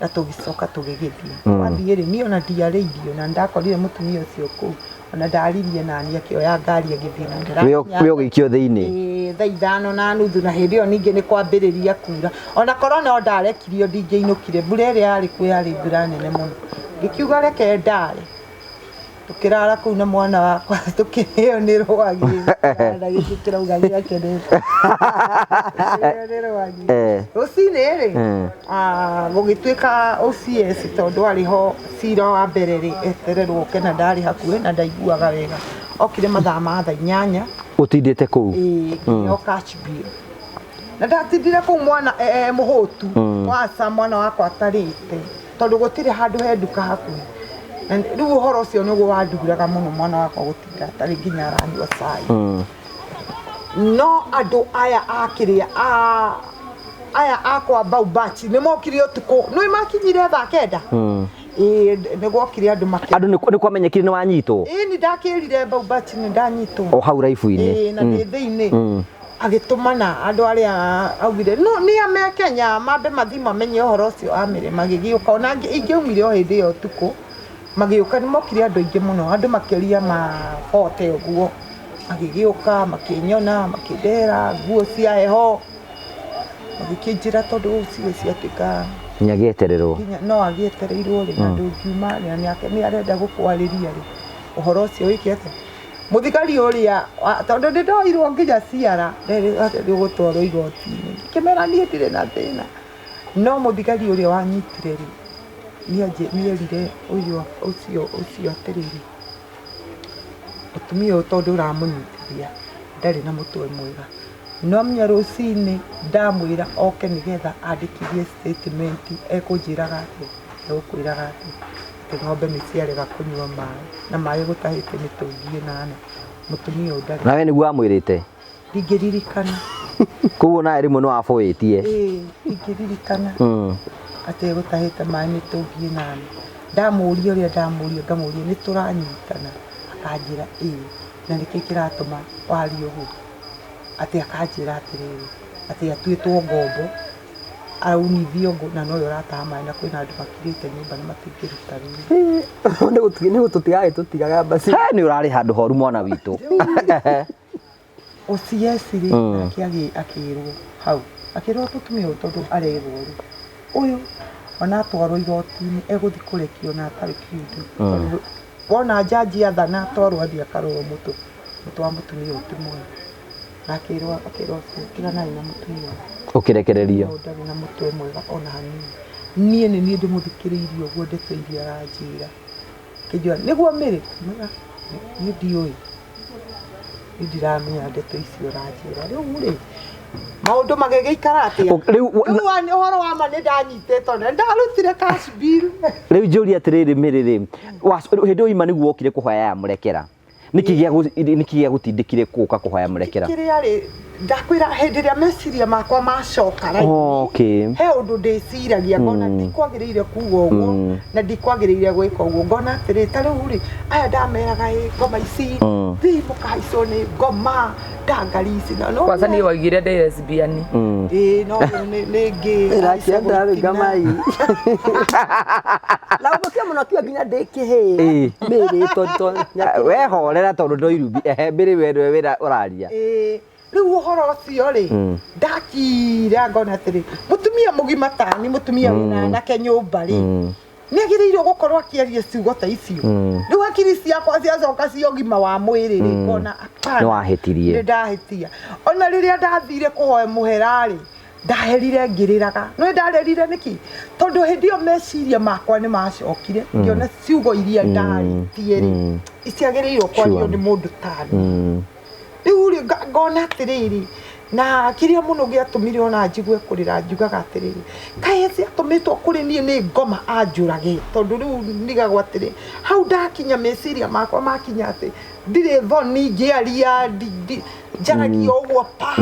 na tugicoka tugigithie wathie ri ni ona ndiarĩirio na ndakorire mutumia ucio kuu ona ndaririe nani akioya ngari agithie na ndira
we ũgĩikio thĩinĩ
thaa 5:30 na hindi iyo ningi ni kwambiriria kura ona korona o ndarekirio ndingĩinũkire mbura ĩrĩa yarĩ kuo yarĩ mbura nene mũno ngikiuga reke ndare tukirara kuu na mwana wakwa tukiheo ni rwagi na gĩkĩrauga gĩakenete ni rwagi rũcinĩ rĩ gũgĩtuĩka OCS tondũ arĩ ho cira wa mbere rĩ etererwo ke na ndarĩ hakuhĩ na ndaiguaga wega okire mathaa ma thaa 8
utindĩte kũu
nginya Kachibir na ndatindire kũu mwana mũhũtu waca mwana wakwa atarĩte tondũ gũtirĩ handũ he nduka hakuhĩ riu ũhoro ũcio nĩguo wanduraga mũno mwana wakwa gũtinda atarĩ nginya aranyua cai no andũ aya akĩrĩa aya akwa Baubachi nĩ mokire ũtukũ nĩ makinyire thaa 9 nĩ gwokire andũ
nĩ kwamenyekire nĩ wanyitwo
nĩ ndakĩrire Baubachi nĩ ndanyitwo
o hau raibu-inĩ
na ndĩ thĩinĩ agĩtũmana andũ arĩa augire no nĩ ame Kenya mambe mathi mamenye ũhoro ũcio amĩrĩ magĩgĩũka ona ingĩaumire o hĩndĩ ĩyo ũtukũ magĩũka nĩ mokire andũ aingĩ mũno andũ makĩria ma 40 ũguo magĩgĩũka makĩnyona makĩndera nguo cia heho magĩkĩnjĩra tondũ ũcio ciatuĩka
nyagĩetererwo
no agĩetereirwo rĩ na ndũngiuma nĩ arenda gũkwarĩria rĩ ũhoro ũcio wĩkĩte muthigari ũrĩa tondũ nĩ ndoirwo nginya ciara nĩ gũtwarwo igoti-inĩ ngĩkĩmera niĩ ndirĩ na thĩna no muthigari ũrĩa wanyitire rĩ nĩerire ũcio atĩrĩrĩ mũtumia ũyũ tondũ ũramũnyitithia ndarĩ na mũtwe mwega no menya rũcinĩ ndamwĩra oke nĩgetha andĩkithie statement ekũnjĩraga atĩ egũkwĩraga atĩ ng'ombe nĩ ciarega kũnyua maĩ na maĩ gũtahĩte mĩtũngi 8 mũtumia ũyũ ndarĩ
nawe nĩguo amwĩrĩte
ndingĩririkana
koguo nawe rĩmwe nĩ wabũĩtie
ndingĩririkana atĩ gũtahĩte maĩ mĩtũngi 8 ndamũria ũrĩa ndamũria ngamũria nĩ tũranyitana akanjĩra na nĩkĩ kĩratũma warie ũguo atĩ akanjĩra atĩrĩrĩ atĩ atuĩtwo ngombo aunithio na noyo ũrataha maĩ na kwĩna andũ makirĩte nyũmba na matingĩruta rĩu
nĩ gũtũtigaga tũtigaga basi
nĩ ũrarĩ handũ horu mwana witũ
ũcieci-rĩ nake akĩrwo hau akĩrwo mũtumia ũyũ tondũ arerwo rĩ ũyũ ona atwarwo igoti-inĩ egũthiĩ kũrekio na atarĩ kĩndũ wona njanji athana atwarwo athiĩ akarorwo mũtwe wa mũtumia ũyũ ti mwega na akĩrwo tiga naĩ na mũtumia
ũkĩrekererio
ndarĩ na mũtwe mwega ona hanini niĩ nĩ niĩ ndĩmũthikĩrĩirie ũguo ndeto iria aranjĩra kĩnjũa nĩguo mĩrĩ niĩ ndiũĩ ndiramenya ndeto icio ũranjĩra rĩu rĩ maũndũ magĩgĩikara atĩa rĩu ũhoro wa ma nĩ ndanyitĩtwo na ndarutire Kachibir
rĩu njũria atĩrĩrĩ mĩrĩ rĩ hĩndĩ ũyũ ima nĩguo okire kũhoya ya mũrekera niki gya gutindikire kuka kuhoya murekera
kiria ri ndakwira hindi ria meciria makwa macoka rai he undu ndiciragia ngona ndikwagiriire kuga uguo na ndikwagiriire gwika uguo ngona atiri ta riu ri aya ndameraga ngoma ici thi mukaicwo ni ngoma ndangari ici no
kwanza ni waigire ndi lesbian
no ngi
irakienda ngoma hii la ubokia muno kiwa ginya ndikihe miri tonto
we horera tondu ndoirubi mbere wendo wira uraria
riu uhoro ucio ri ndakira ngona atiri mutumia mugima tani mutumia wina anake nyumba ri ni agiriirwo gukorwo akiaria ciugo ta icio riu akiri ciakwa ciacoka cia ũgima wa mwĩrĩ ri ngona apana
no ahetirie
ni ndahetia ona riria ndathire kuhoya muhera ri ndaherire ngiriraga no ndarerire niki tondu hindi yo meciria makwa ni macokire ngiona ciugo iria ndaritie ri iciagiriirwo kwario ni mundu tani riu ri ngona atiriri na kiria muno giatumire ona njigue kurira njugaga atiriri kae ciatumitwo kuri nie ni ngoma anjurage tondu riu ndigagwa atiri hau ndakinya meciria makwa makinya ati ndire thoni ngiaria njaragia uguo pa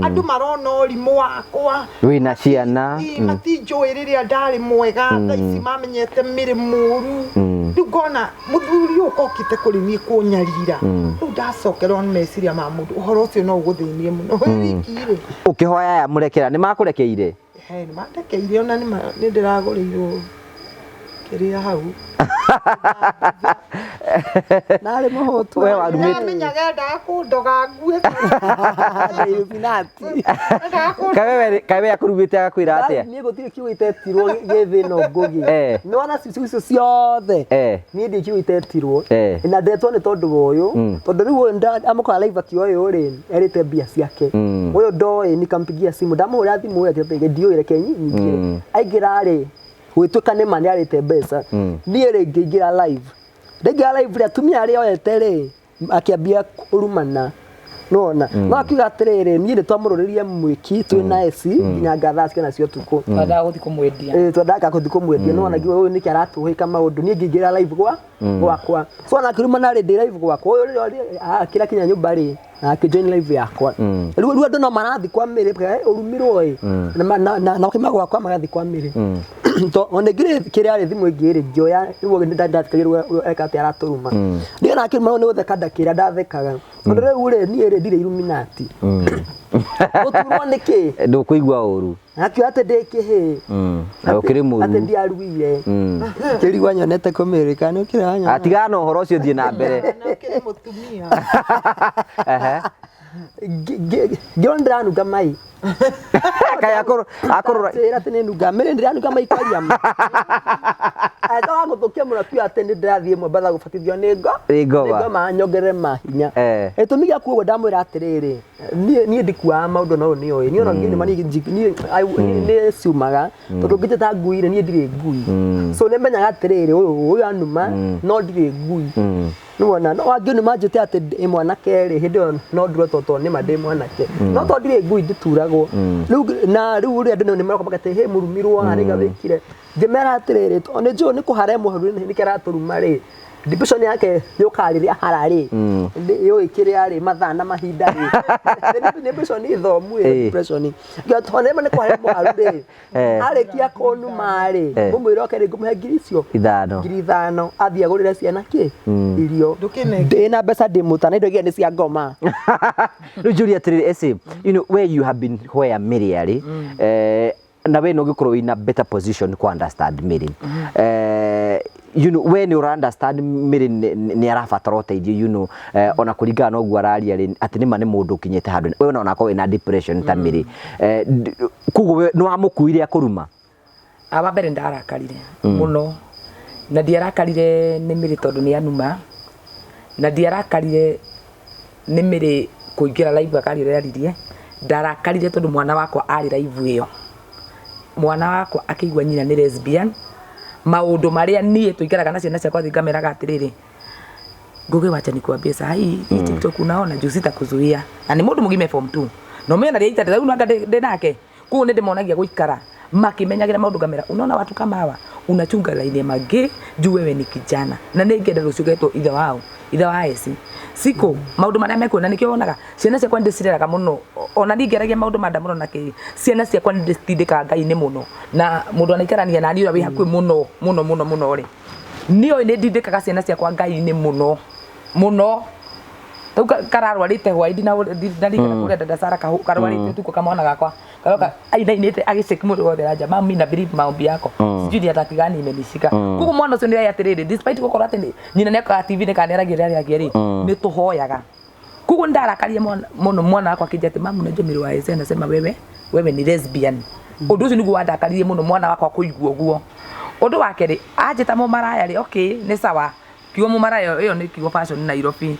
andu marona urimu wakwa
wina ciana
matinjui riria ndari mwega thaa ici mamenyete miri muru riu ngona muthuri ukokite kuri nie kunyarira riu ndacokerwo ni meciria ma mundu uhoro ucio no uguthinie muno wikire
ukihoya ya murekera ni makurekeire
ni mandekeire ona ni ndiraguriirwo kiria hau
nari muhotu
we warumite
menyaga ndakundoga ngue
Illuminati
kawe akurumite agakwira atia
ni gutire kiwitetiro githino ngugi ni wana cicio ciothe ni ndi kiwitetirwo na ndetwo ni tondu uyu tondu riu amukora live akioyo ri erite mbia ciake uyu ndoi nikampigia simu ndamuhura thimu ati ndio ireke nyingire aigira ri gwituka ni mani arite mbeca nie ri ngigira live ria tumia ri oyete ri akiambia urumana nona no akiuga atiriri nie ni twamururirie mwiki twina esi nginya ngathaske nacio tuko
twenda guthi kumwendia
twenda guthi kumwendia nona ngiwe uyu niki aratuhika maundu nie ngigira live gwakwa so na kirumana ri ndi live gwakwa uyu ri akira kinya nyumba ri akijoin live yakwa riu andu no marathi kwa miri urumirwo na kimagwa kwa magathi kwa miri to onegire kiria ri thimu ingiri ngioya riu ndathikagirwo eka ati araturuma ndio na kiruma ni utheka ndakira ndathekaga tondu riu ri nie ri ndire Illuminati uturwo niki
ndukuigua uru
akio ate ndikihi
ukiri muru
ate ndiaruire kirigwa nyonete kumirika ni ukira nya
atiga no horo ucio thie na mbere
na kiri mutumia
Gionda nuga mai
kaya akoro
tera tene nuga mere ndira nuga mai kwaria mu ata gutukia murakia atende ndathie mu batha gubatithio nego ma nyogere mahinya etumiga kuo ndamwira atiriri nie ndikuwa maundu no ni oyi ni ona ngini mani ni ciumaga tondu ngita nguire nie ndire ngui so ne menyaga atiriri uyu anuma no ndire ngui nuona no wangi ni manjite ati imwanake ri hindi no ndiro toto ni made mwanake no to ndire ngui ndituragwo riu ri andu ni maroka ati he murumirwo ariga wikire ngimera atiriri one jo ni kuhare muhuru ni kiraturuma ri depression yake yokariria harari yo ikire ari mathana mahinda ri depression ithomu depression gatone mane kuhare muhuru ri arikia konu mari mumwira okere ngumuhe ngiricio ngirithano athia agurire ciana ki irio ndina mbeca ndimutana indo igia ni cia ngoma
rujuri atiriri ese you know where you have been where Miriari na we no gikorwo in a better position to understand Miri you know when you understand Miri ni arabatara uteithio you know ona kuringana no gwararia ri ati ni mane mundu kinyete handu we ona ko ina depression ta Miri kugo no amukuire akuruma
aba mbere ndarakarire muno na ndiarakarire ni Miri tondu ni anuma na ndiarakarire ni Miri kuingira live akarire aririe ndarakarire tondu mwana wakwa ari live iyo mwana wakwa akigwa nyina ni lesbian maundu maria nie tuikaraga na ciana ciakwa thingameraga atiriri ngugi wacha nikwambie sahi TikTok unaona jusita kuzuia na ni mundu mugime form 2 no mena ria itata riu nanga ndinake ku ni ndimonagia guikara makimenyagira maundu gamera unaona watu kama hawa unachunga laini magi juu wewe ni kijana na ningenda rucio getwo ithe wa esi siko maundu maria mekuona nikio onaga ciana ciakwa ndicireraga muno ona ningeragia maundu manda muno nake ciana ciakwa ndicitindika Ngai-ini muno na mundu anaikarania na niura wi hakui muno ri nio ni ndindikaga ciana ciakwa Ngai-ini muno tau kararwarite hwaidi na ndarigana kuria dada karwarite tuko kamwana gakwa karoka ainainite agicek mundu wothe anja mami na believe maombi yako sijui hata kigani imenishika kuko mwana ucio ni atiriri despite gukora ati nyina ne ka TV ne kaneragira ri ni tuhoyaga kuko ndarakaria mwana wakwa kijate mamu na Jamiru wa Eze anasema wewe ni lesbian undu ucio niguo andakaririe muno mwana wakwa kuigua guo undu wake ri anjita mu maraya ri okay ni sawa kiugo mu maraya iyo ni kiugo fashion Nairobi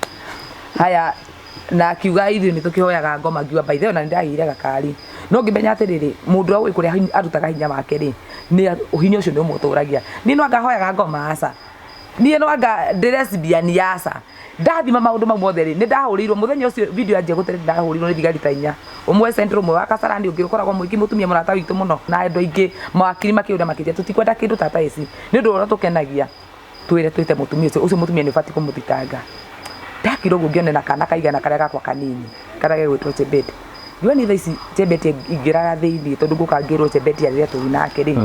haya na kiuga ithu ni tukihoyaga ngoma ngiwa by the way na ndagire gakari no ngimenya atiriri mundu wa kuria arutaga hinya wake ri ni hinya ucio ni umuturagia ni no ngahoyaga ngoma asa ni no anga lesbian yasa ndathima maundu mau mothe ri ni ndahurirwo muthenya ucio video anje gutire ndahurirwo ni thigari ta inya umwe central umwe wa Kasarani ungi ukoragwo mwiki mutumia murata witu muno na andu aingi mawakiri makiura makiria tutikwenda kindu tata ici ni ndu ora tukenagia twire twite mutumia ucio mutumia ni fati kumuthitanga ndakiro ngione na kana kaigana karia gakwa kanini karia gegwitwo Chebet Yuani thaici Chebet ingiraga thiini tondu gukangirwo Chebet aria turi nake ri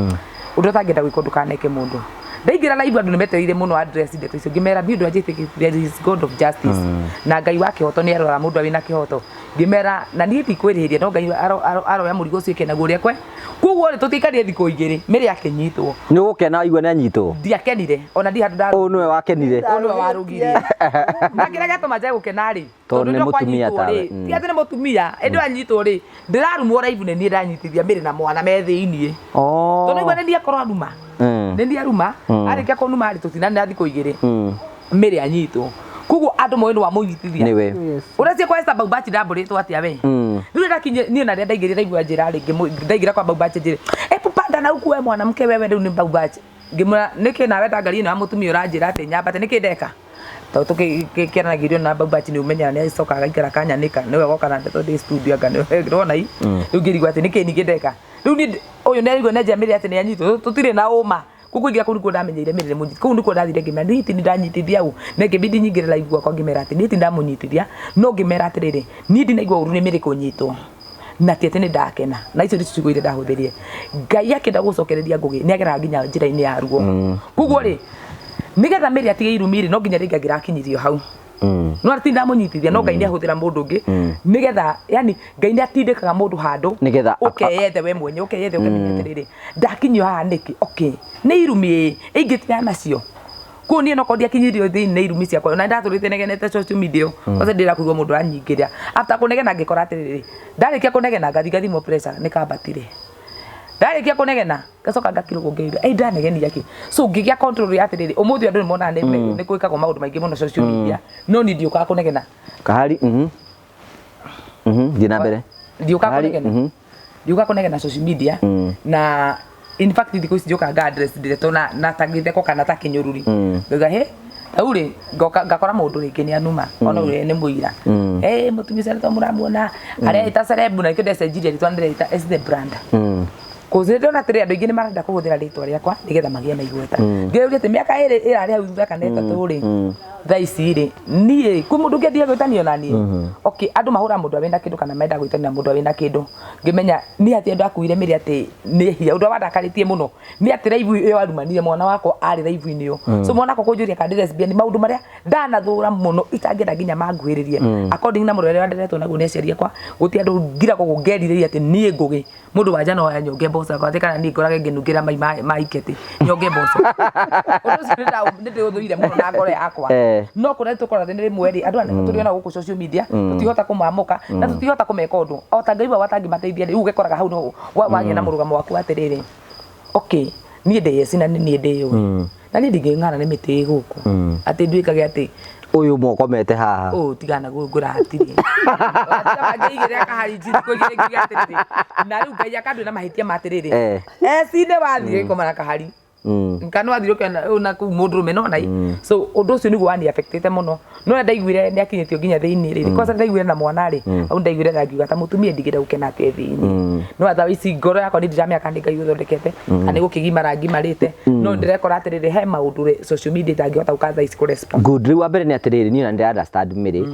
undu tangenda gwiko ndukaneke mundu ndaigira live andu nimetereire muno address ndeto icio ngimera bindu ajite there is God of justice na Ngai wa kihoto ni arora mundu wina kihoto ngimera na ni ndikwirihiria no Ngai aroya murigo ucio kenaguo riakwe kuguo ri tutikarie thiko igiri miri akinyitwo
ni gukena igwe ni anyitwo
ndiakenire ona ndi handu ndaru
niwe wakenire
niwe warugirie nagira gato maje gukena ri
tondu ni mutumia tawe
ti ati ni mutumia endu anyitwo ri ndirarumwo live ni ndanyitithia miri na mwana me thiini tondu igwe ni ndiakorwo aruma ni ndiaruma arikia kunuma ari tutinani na thiko igiri miri anyitwo kuguo andu moyo wa munyitithia
niwe
uracie kwa Esther Baubachi ndamburitwo atia we riu ndakinye ni na ndaigirira igwa njira ringi ndaigira kwa Baubachi njira pupanda na ukue mwanamke wewe riu ni Baubachi ngimura niki nawe ndangari na mutumia uranjira ati nyambate niki ndeka to tukikiranagirio na Baubachi ni umenya ni icoka gaikara kanyanika niwe goka na ndeto ndi studio anga niwe ndona i riu ngirigwa ati niki ningi ndeka riu ni uyu ni arigwo ne Jamiri ati ni anyitwo tutire na uma kukuingira kuri ndamenyeire mirire munyi kuu ndiko ndathire ngimera niti ndanyitithia u ne ngibidi nyingire live kwa ngimera ati niti ndamunyitithia no ngimera atiriri niti naigwa uru ni miri kunyitwo na tiete ni ndakena na icio ndiciguire ndahuthirie Ngai akenda gucokereria ngugi ni agera nginya njira-ini ya ruo kuguo ri nigetha miri atige irumiri no nginya ringi ngirakinyirio hau no ati ndamunyitithia no Ngai ni ahuthira mundu ungi nigetha yani Ngai ni atindikaga mundu handu
nigetha
ukeyethe we mwenye ukeyethe ukemenya atiriri ndakinyio haha niki okay ni irumi ingitiga nacio ku ni no kondia kinyirio thiini ni irumi ciakwa na ndaturite negenete social media kose ndira kuigwa mundu anyingiria after kunegena ngikora atiriri ndarikia kunegena ngathi mo pressure nikambatire ndarikia kunegena gacoka ngakirwo ngeira ndanegenia ki so ngigia control ya atiriri umuthi andu ni mona ni kuikagwo maundu maingi muno social media no ni ndiuka kunegena
kahari dina mbere
ndiuka kunegena social media na in fact ndiko sijoka ga address ndireto na tagithe ko kana takinyururi ngaga he aure ngakora mundu ringi ni anuma ona ure ni muira mutumia sare to muramuona aria ita celeb na ikende sejiria ritwandire ita as the brand koze ndona tiri andu ingi ni marenda kuhuthira ritwa riakwa nigetha magie na igweta ngeuria te miaka iri irari hau thutha kana itatu ri thaisi ri nie ku mundu ngedia gwitanio na nie okay andu mahura mundu awina kindu kana menda gwitania mundu awina kindu ngimenya ni ati andu akuire miri ati ni hiya undu wadakaritie muno ni ati live iyo arumanire mwana wako ari live inio so mwana ko kunjuria kandi lesbian maundu maria ndanathura muno itangenda nginya manguhiririe according na murere wanderetwo naguo ni aciari akwa guti andu ngira ko kungeririe ati nie ngugi mundu wanja no anyonge bosa kwa kana ni ngorage nginungira mai iketi nyonge bosa undu sirida ndi uthurire muno na ngore yakwa no kore tukora thini rimwe ri andu turiona guku social media tutihota kumamuka na tutihota kumeka undu o ta Ngai watangi mateithia ri ugekoraga hau no wagi na murugamo waku atiriri okay nie ndeyesi na nie ndeyo na ni ndiging'ana ni miti guku ati nduikage ati
uyu mokomete haha
tigana ngura hatiri ngigire akahari njiri kugire ngiga atiriri na riu Ngai akandu na mahitia matiriri sine wathire komara kahari Nkano athiruke na ku mundu meno na so undu ucio nigu wani affectete muno no ndaiguire ni akinyitio ginya thiini ri kosa ndaiguire na mwana ri au ndaiguire na ngiuga ta mutumia ndigire gukena te thiini no atha ici ngoro yakwa ni ndiramia kandi ngai uthondekete ani gukigima rangi marite no ndirekora atiriri he maundu ri social media tangihota ukatha ici ku respond
good riu wambere ni atiriri ni na understand miri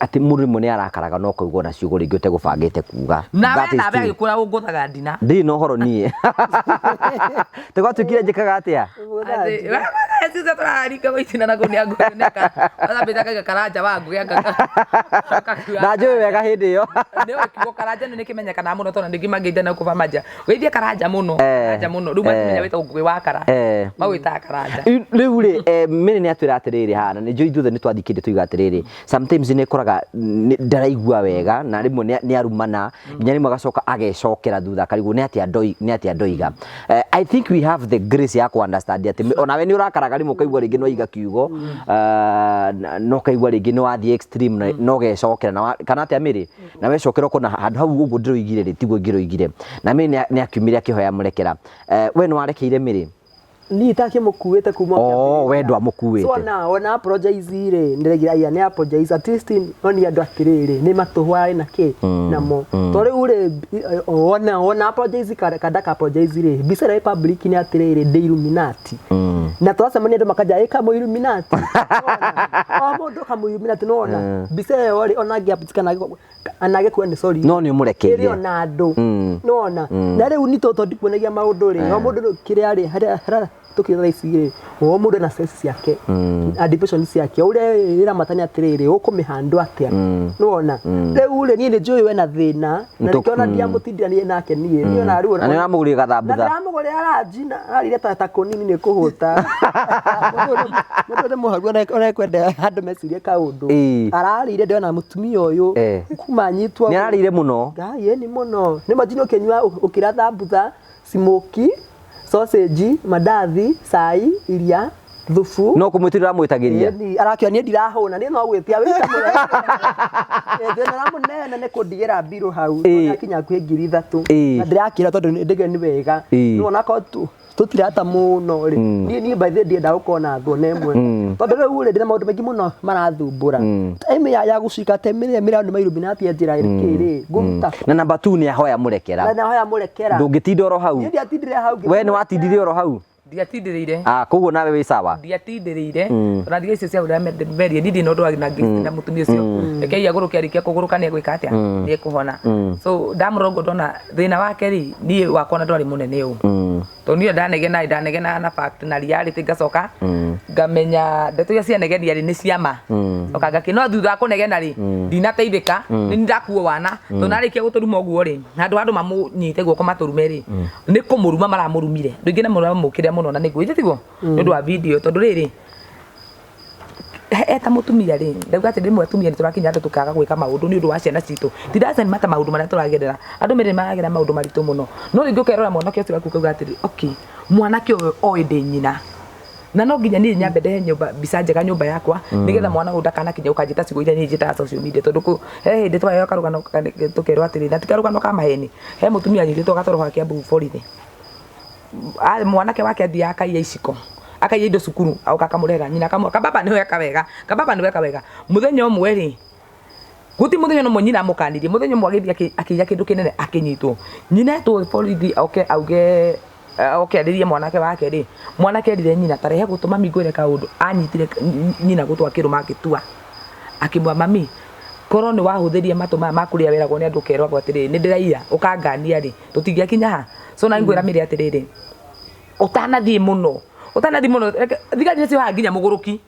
ati murimu ni arakaraga no kuigwa na ciugo ringi utegubangite kuga
na we agikura unguthaga ndina
ndi no horo nie tegwatukire njikaga atia
sisi turarika goitina na goni yangu neka ana betaka karanja wangu yanga
na njui wega hindi yo
ni okigo karanja ni kimenyekana muno tona ndigimaginde na kuva maja weithie karanja muno riu matimenya wita ngui wa kara mawita karanja
riu ri mini ni atwira atiriri hana ni njui thuthe ni twathikire tuiga atiriri sometimes ni koraga ndaraigua wega na rimwe ni arumana nginya rimwe agacoka agecokera thutha karigu ni atia ndoiga I think we have the grace ya ku understand ati ona we ni urakaraga rimwe kaigua ringi no iga kiugo no kaigua ringi no athi extreme no gecokera na kana atia miri na we cokera kuna handu hau uguo ndiroigire ri tiguo ngiroigire na mimi ni akiumire akihoya murekera we no warekeire miri
ni take mukuite kuma
we ndo amukuite
so ona apologize ire ndiregira ya ni apologize at least oni andu atiriri ni matuhwari na ki namo tori ure ona apologize kada ka apologize ire bisera public ni atiriri de Illuminati na twacemania andu makaja eka mo Illuminati mundu kama Illuminati no ona bisera ori ona ngiapitikana anage kwende sorry
no ni umurekeire
ona andu no ona na riu ni toto ndikuonagia maundu ri no mundu kire ari tukira icire o mundu na sense yake depression yake ure ira matani atiriri ukumihandu atia nuona riu ri ni njui we na thina na nikiona ndia mutindania nake nie ni ona riu
na ni amuguri gathambutha
na amuguri arajina arire ta konini ni kuhuta mundu muharu ona kwenda handu mecirie kaundu ararire ndiona mutumia uyu kumanyitwa
ni ararire muno
ngai ni muno ni majino kenywa ukira thambutha smoky sausage madathi sai iria thufu
no kumwitirira mwitagiria
ni arakio ni ndirahona ni no gwitia wita mwe thina munene ne kundigera biro hau akinya kwi 3,000 na ndirakira tondu ndige ni wega no nako tutirata muno ri ni by the day ndagukona thona emwe tondu riu ri ndina maundu maingi muno marathumbura time ya gucika temire mira ni Illuminati njira irikiri gumta
na number 2 ni ahoya murekera
na ahoya murekera
ndungitinda oro hau
ni ndiatindire hau
we ni watindire oro hau
ndiatindirire
koguo nawe wi sawa
ndiatindirire ona ndiga icio cia uria merie ndindi no ndwagi na ngisi na mutumia ucio rekei aguruke arikia kuguruka ni gwika atia ni kuhona so ndamurongo ndona thina wake ri ni wakona ndwari munene u to niyo ndanegena na fact na reality ngacoka ngamenya ndeto iria cianegenia ri ni ciama okaga no thutha kunegena ri ndinateithika ni ndakuo wana to narikia guturuma uguo ri na andu mamunyite guoko maturume ri ni kumuruma maramurumire ndingi na mukire muno na niguo ithigo ndu wa video tondu riri eta mutumia ri ndauga ati ndimwe atumia ni turakinya andu tukaga gwika maundu ni undu wa ciana citu tidasa ni mata maundu maria turagerera andu mere maragera maundu maritu muno no ringi ukerora mwanake ucio waku kauga ati okay mwanake uyu oide nyina na no nginya ni nyambe ndehe nyumba bisa njega nyumba yakwa nigetha mwana uyu ndakana kinya ukanjita cigo iria njita social media tondu ku ndi twayo karugano tukerwa ati na tikarugano ka maheni he mutumia nyitwo gatoro hake ambu borithi mwanake wake athia akaiya iciko akaiya indo cukuru au kakamurera nyina kababa niwe eka wega muthenya umwe ri guti muthenya no munyina mukanirie muthenya umwe agithia akiya kindu kinene akinyitwo nyina to borithi auge aririe mwanake wake ri mwanake rire nyina tarehe gutuma mingwire kaundu anyitire nyina gutwa kiruma agitua akimwa mami koroni wahuthirie matuma makuria weragwo ni andu kerwa atiri ni ndiraia ukangania ri tutingia kinya ha so na ngwira mire atiriri utanathie muno thigathie cio hanginya muguruki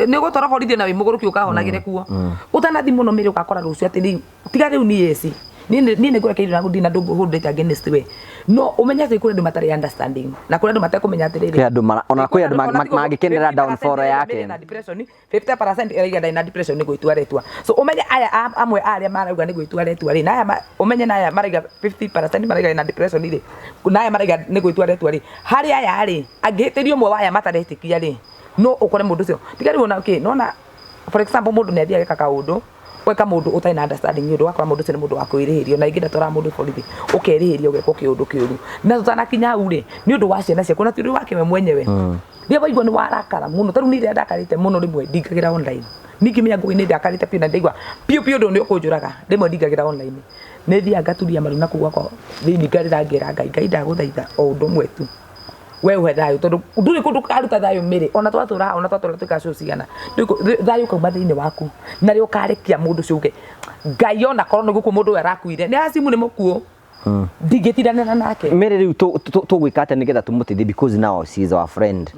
ni gutwara borithi na wi muguruki ukahonagire kuo utanathie muno mire ukakora rucio atiri tiga riu ni yesi ni ngura kiru na gudina ndu hundite against we no umenya ati kuri ndu matari understanding na kuri ndu matakumenya atiriri
andu ona kuri andu magikenera downfall yake
na depression 50% area na depression ni gwitua retua so umenya aya amwe aria marauga ni gwitua retua ri na aya umenya na aya maraiga 50% maraiga na depression ri na aya maraiga ni gwitua retua ri hari aya ri angihitirio mwe waya mataretikia ri no ukore mundu cio tigari wona okay no na for example mundu ni athia geka kaundu weka mundu utai na understanding ni undu wakora mundu cene mundu wa kwirihirio na ingi ndatora mundu borithi ukerihiria ugeko kiundu kiuru na tutanakinya uri ni undu wa ciana ciaku na ti wake we mwenyewe ria waigua ni warakara muno taru ni ria ndakarite muno rimwe ndingagira online ningimenya ngugi ni ndakarite pio na ndaigua pio ndu ni ukunjuraga rimwe ndingagira online ni thia ngaturia maru na kugwako thini ngarira ngira ngai ndaguthaitha o undu mwe tu we uhe thayo tondu nduri kundu karuta thayo miri ona twatura tukacociana thayo kauma thiini waku na ri ukarekia mundu ciuge ngai ona korwo ni guku mundu arakuire ni asimu ni mukuo ndingitiranira nake
mere riu tugwika ate nigetha tumutithie because now she is our friend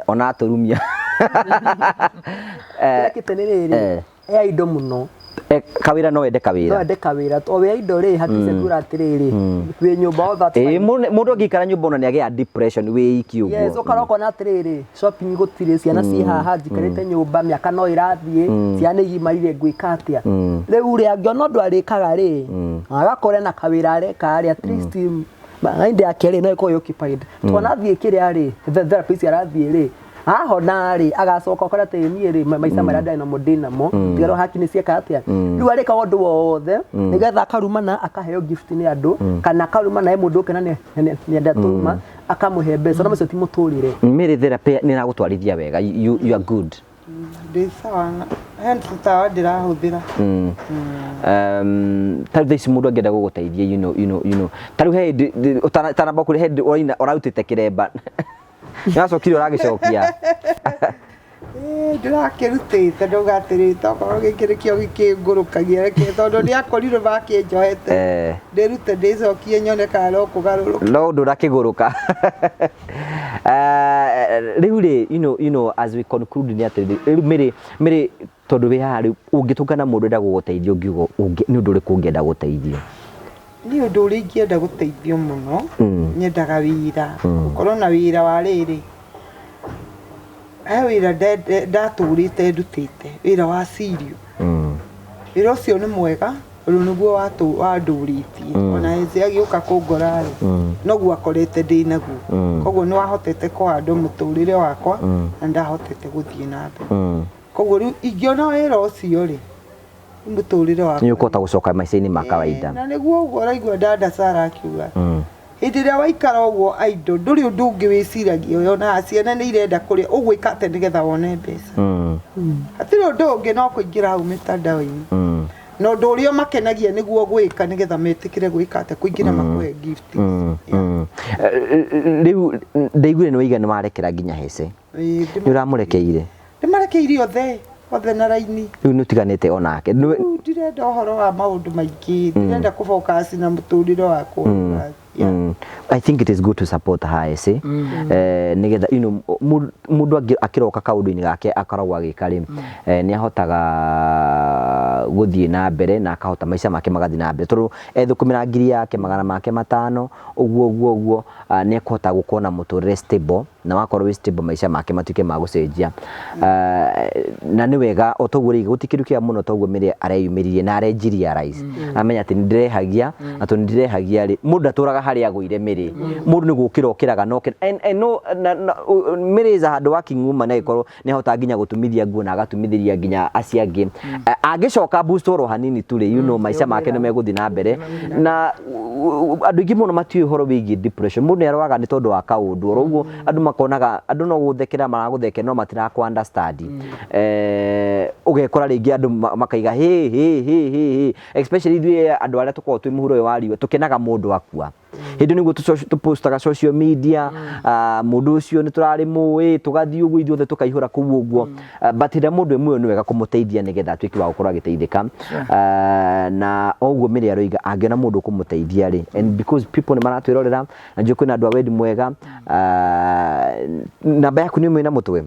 ona aturumia
kiteniriri indo muno
kawira no ende
kawira to we indo ri hatise kura atiriri we nyumba otha
mundu ngikara nyumba ona ni agia depression we iki ugo
yes ukaroko na atiriri shopping gutire ciana ci haha jikarite nyumba miaka no irathie ciana igimarire gwika atia riu ri angiona ndu arikaga ri agakore na kawira areka ari at least inde akere no iko occupied twana thie kire ari the therapist arathie ri ahona ri agacoka kora teni ri maisa marada na modina mo tigaro hakini cieka atia riu arika undu wothe nigetha akarumana akaheo gift ni andu kana akarumana mundu kana ni ndatuma akamuhe mbeca na macio ti muturire
mere therapy ni nagutwarithia wega you are good
sawa hence tawa ndirahuthira
taru theci mundu angenda guguteithia you know taru he tanamba kuri he orautite kiremba Nasokire uragicokia
ndirakirutite ndugatirite okorwo gikiri kio gikigurukagia reke tondu ni akorirwo bakinjohete ndirute ndicokie nyone kana no kugaruruka
no ndurakiguruka riu ri you know as we conclude ni ati mere tondu we hari ungitungana mundu nda guguteithia ungiugo ni undu uri kungienda guteithio
ni undu uri ngienda guteithio muno nyendaga wira ukorwo na wira wa riri wira ndaturite ndutite wira wa sirio wira ucio ni mwega uru niguo wanduritie ona ezi agiuka kungorari noguo akorete ndinaguo koguo ni wahotete kuhandu muturire wakwa na ndahotete guthie na mbere koguo riu ingiona wira ucio ri muturire wakwa
ni ukota gucoka maica-ini ma kawaida
na niguo uguo raigua dada Sara akiuga hindi ria waikara uguo aindo nduri undu ungi wiciragia ona ciana ni irenda kuria ugwika ate nigetha wone mbeca hatiri undu ungi no kuingira hau mitandao-ini no undu uria makenagia niguo gwika nigetha metikire gwika ate kuingira makuhe gift
riu ndaiguire ni waiga ni marekera nginya hece ni uramurekeire
ndimarekeire othe na raini
riu ni utiganite onake
ndirenda uhoro wa maundu maingi ndirenda kufocus na muturire wakwa
I think it is good to support her ese nigetha mundu akiroka kaundu-ini gake akoragwo agikari ni ahotaga guthie na mbere na akahota maica make magathie na mbere tondu ethukumira ngiri yake 500 uguo ni akuhota gukona muturire stable na wakorwo wi stable maica make matuike ma gucenjia na ni wega otoguo ri gutikiru kia muno toguo mere areyumiririe na arenjiria rais amenya ati ndirehagia na tondu ndirehagia ri mundu aturaga hari agwire miri mundu ni gukira okiraga no no miri za handu wa kinguma na ikorwo ni hota nginya gutumithia nguo na agatumithiria nginya aciangi agicoka booster hanini tuli you know maica make ni meguthi na mbere na andu ingi muno matiui horo wigi depression mundu yarwaga ni tondu wa kaundu oruguo andu makonaga andu no guthekera maragutheke no matira ku understand ugekora ringi andu makaiga he especially ithuĩ andu aria tukoragwo twi muhuro wa riwa tukenaga mundu akua hindi niguo tupostaga social media mundu ucio ni turari muwi tugathii uguo ithuothe tukaihura kuu uguo but ira mundu emwe ni wega kumuteithia nigetha atuiki wa gukorwo agiteithika na oguo miri aroiga angiona mundu kumuteithia ri and because people ni maratwirorera na njue kwina andu a wendi mwega namba yaku ni mwina mutwe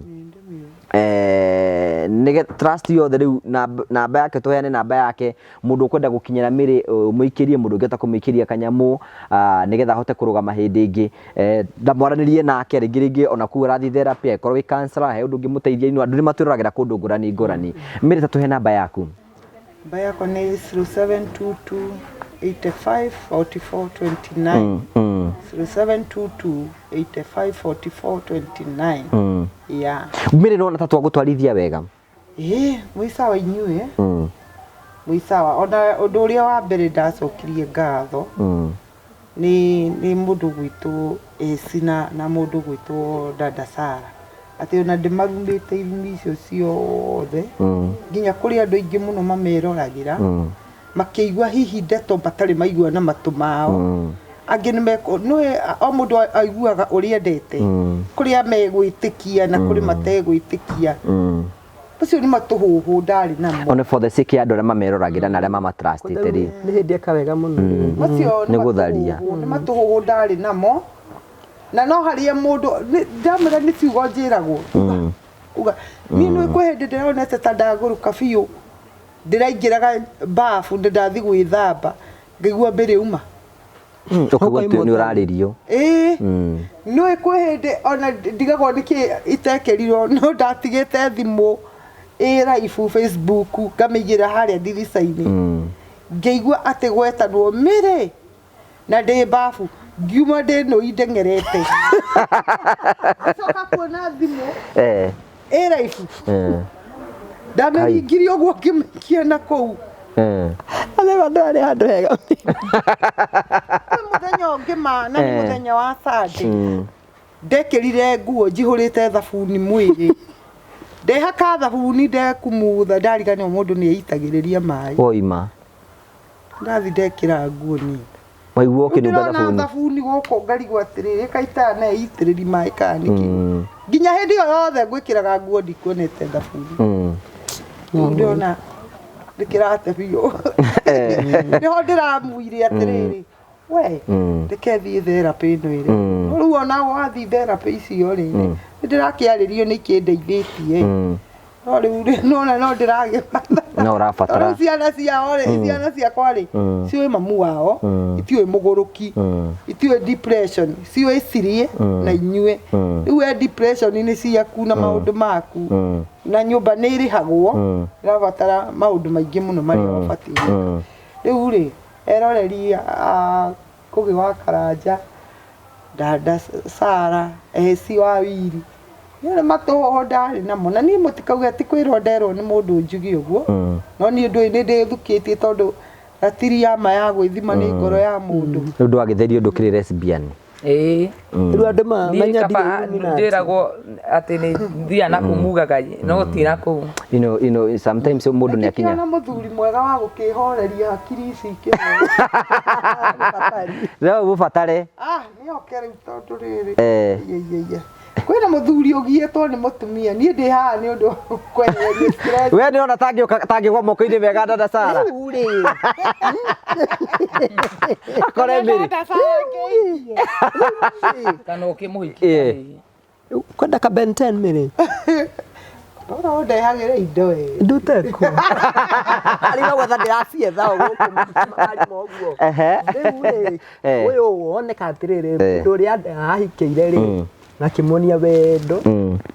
nige trust yothe riu namba yake tuheane namba yake mundu ukwenda gukinyira miri muikirie mundu ngeta kumikiria kanyamu nigetha hote kurugama hindi ingi ndamwaranirie nake ringi ona ku rathi therapy ekorwo wi counselor he undu ngimuteithia inu andu ni matwiragira kundu ngurani miri ta tuhe namba yaku
namba yako ni 0722 85 44 29 0722 85 44 29 yeah
miri no na tatu gutwarithia wega
muisa wa inyue Mwisawa ona undu uria wa mbere ndacokirie ngatho ni mundu gwitu Esina na mundu gwitu Dada Sara ati ona ndimarumite irumi icio ciothe nginya kuri andu aingi muno mameroragira makiigua hihi ndeto batari maigua na matu mao angi nimeko noe o mundu aiguaga uria ndete kuri amegwitikia na kuri mategwitikia ucio ni matuhuhu ndari namo
one for the sake andu aria mameroragira na aria mamatrustite ri
ni hindi akawega muno
ucio
ni gutharia
ni matuhuhu ndari namo na no haria mundu ndamira ni ciugo njiragwo uga ni no kwehende ndona ta ndaguruka biu ndiraingiraga bafu ndathi gwithamba ngigua mbere uma
ukugwa ni uraririo
no kwehende ona ndigagwo niki itekerirwo no ndatigite thimu live Facebook ngamigira haria ndirica-ini ngigua ati gwetanwo mire na ndi bafu ngiuma ndi no indengerete acoka kuona thimu live ndamenyigirio guo ngimikia na kou
ale bandari handu hega
muthenya ngima na ni muthenya wa Sunday ndekirire nguo njihurite thabuni mwiri ndehaka thabuni ndekumutha ndarigania mundu ni eitagiriria mai
oima
ndathi ndekira nguo ni
waiguo kinunga
thabuni guko ngarigwo atiriri kaita na eitiriri mai kaniki nginya hindi yo yothe ngwikiraga nguo ndikuonete thabuni ndiona ndikirate biyo niho ndiramuire atiriri we ndikethi therapy ino iri riu ona wathi therapy icio ri ndirakiaririo ni kindeithitie no riu no ndiragipata
no rafatara
ciana ciao ri ciana ciakwa ri cioi mamu wao itioi muguruki itioi depression cioi cirie na inyue riu depression ni ciaku na maundu maku na nyumba ni irihagwo rafatara maundu maingi muno mari wafatie riu ri eroreri kugi wa Karanja Dada Sara eci wa Wiri ni matuho ndari namo na ni mutikauga ati kwirwo nderwo ni mundu njugi uguo no ni ndu ni ndithukitie tondu ratiri ya ma ya gwithima ni ngoro ya mundu
ndu agitherio ndu kiri lesbian
riu andu manya
ndiragwo ati ni thia na kumugaga no ti na ku
you know sometimes mundu ni akinya
na muthuri mwega wa gukihoreria hakiri ici
leo bufatare
ni okere tondu riri ye kwina muthuri ugietwo ni mutumia ni ndi haha ni undu kweheria stress
we ni ona tangi gwa moko-ini wega Dada Sara
uri
akore mbiri
kana ukimuhikia
kwenda ka Ben 10 mire
tora ndehagire indo
nduteko ari no gwetha ndiracietha o guku ari moguo uyu woneka atiriri ndu ria ahikiire ri na kimonia wendo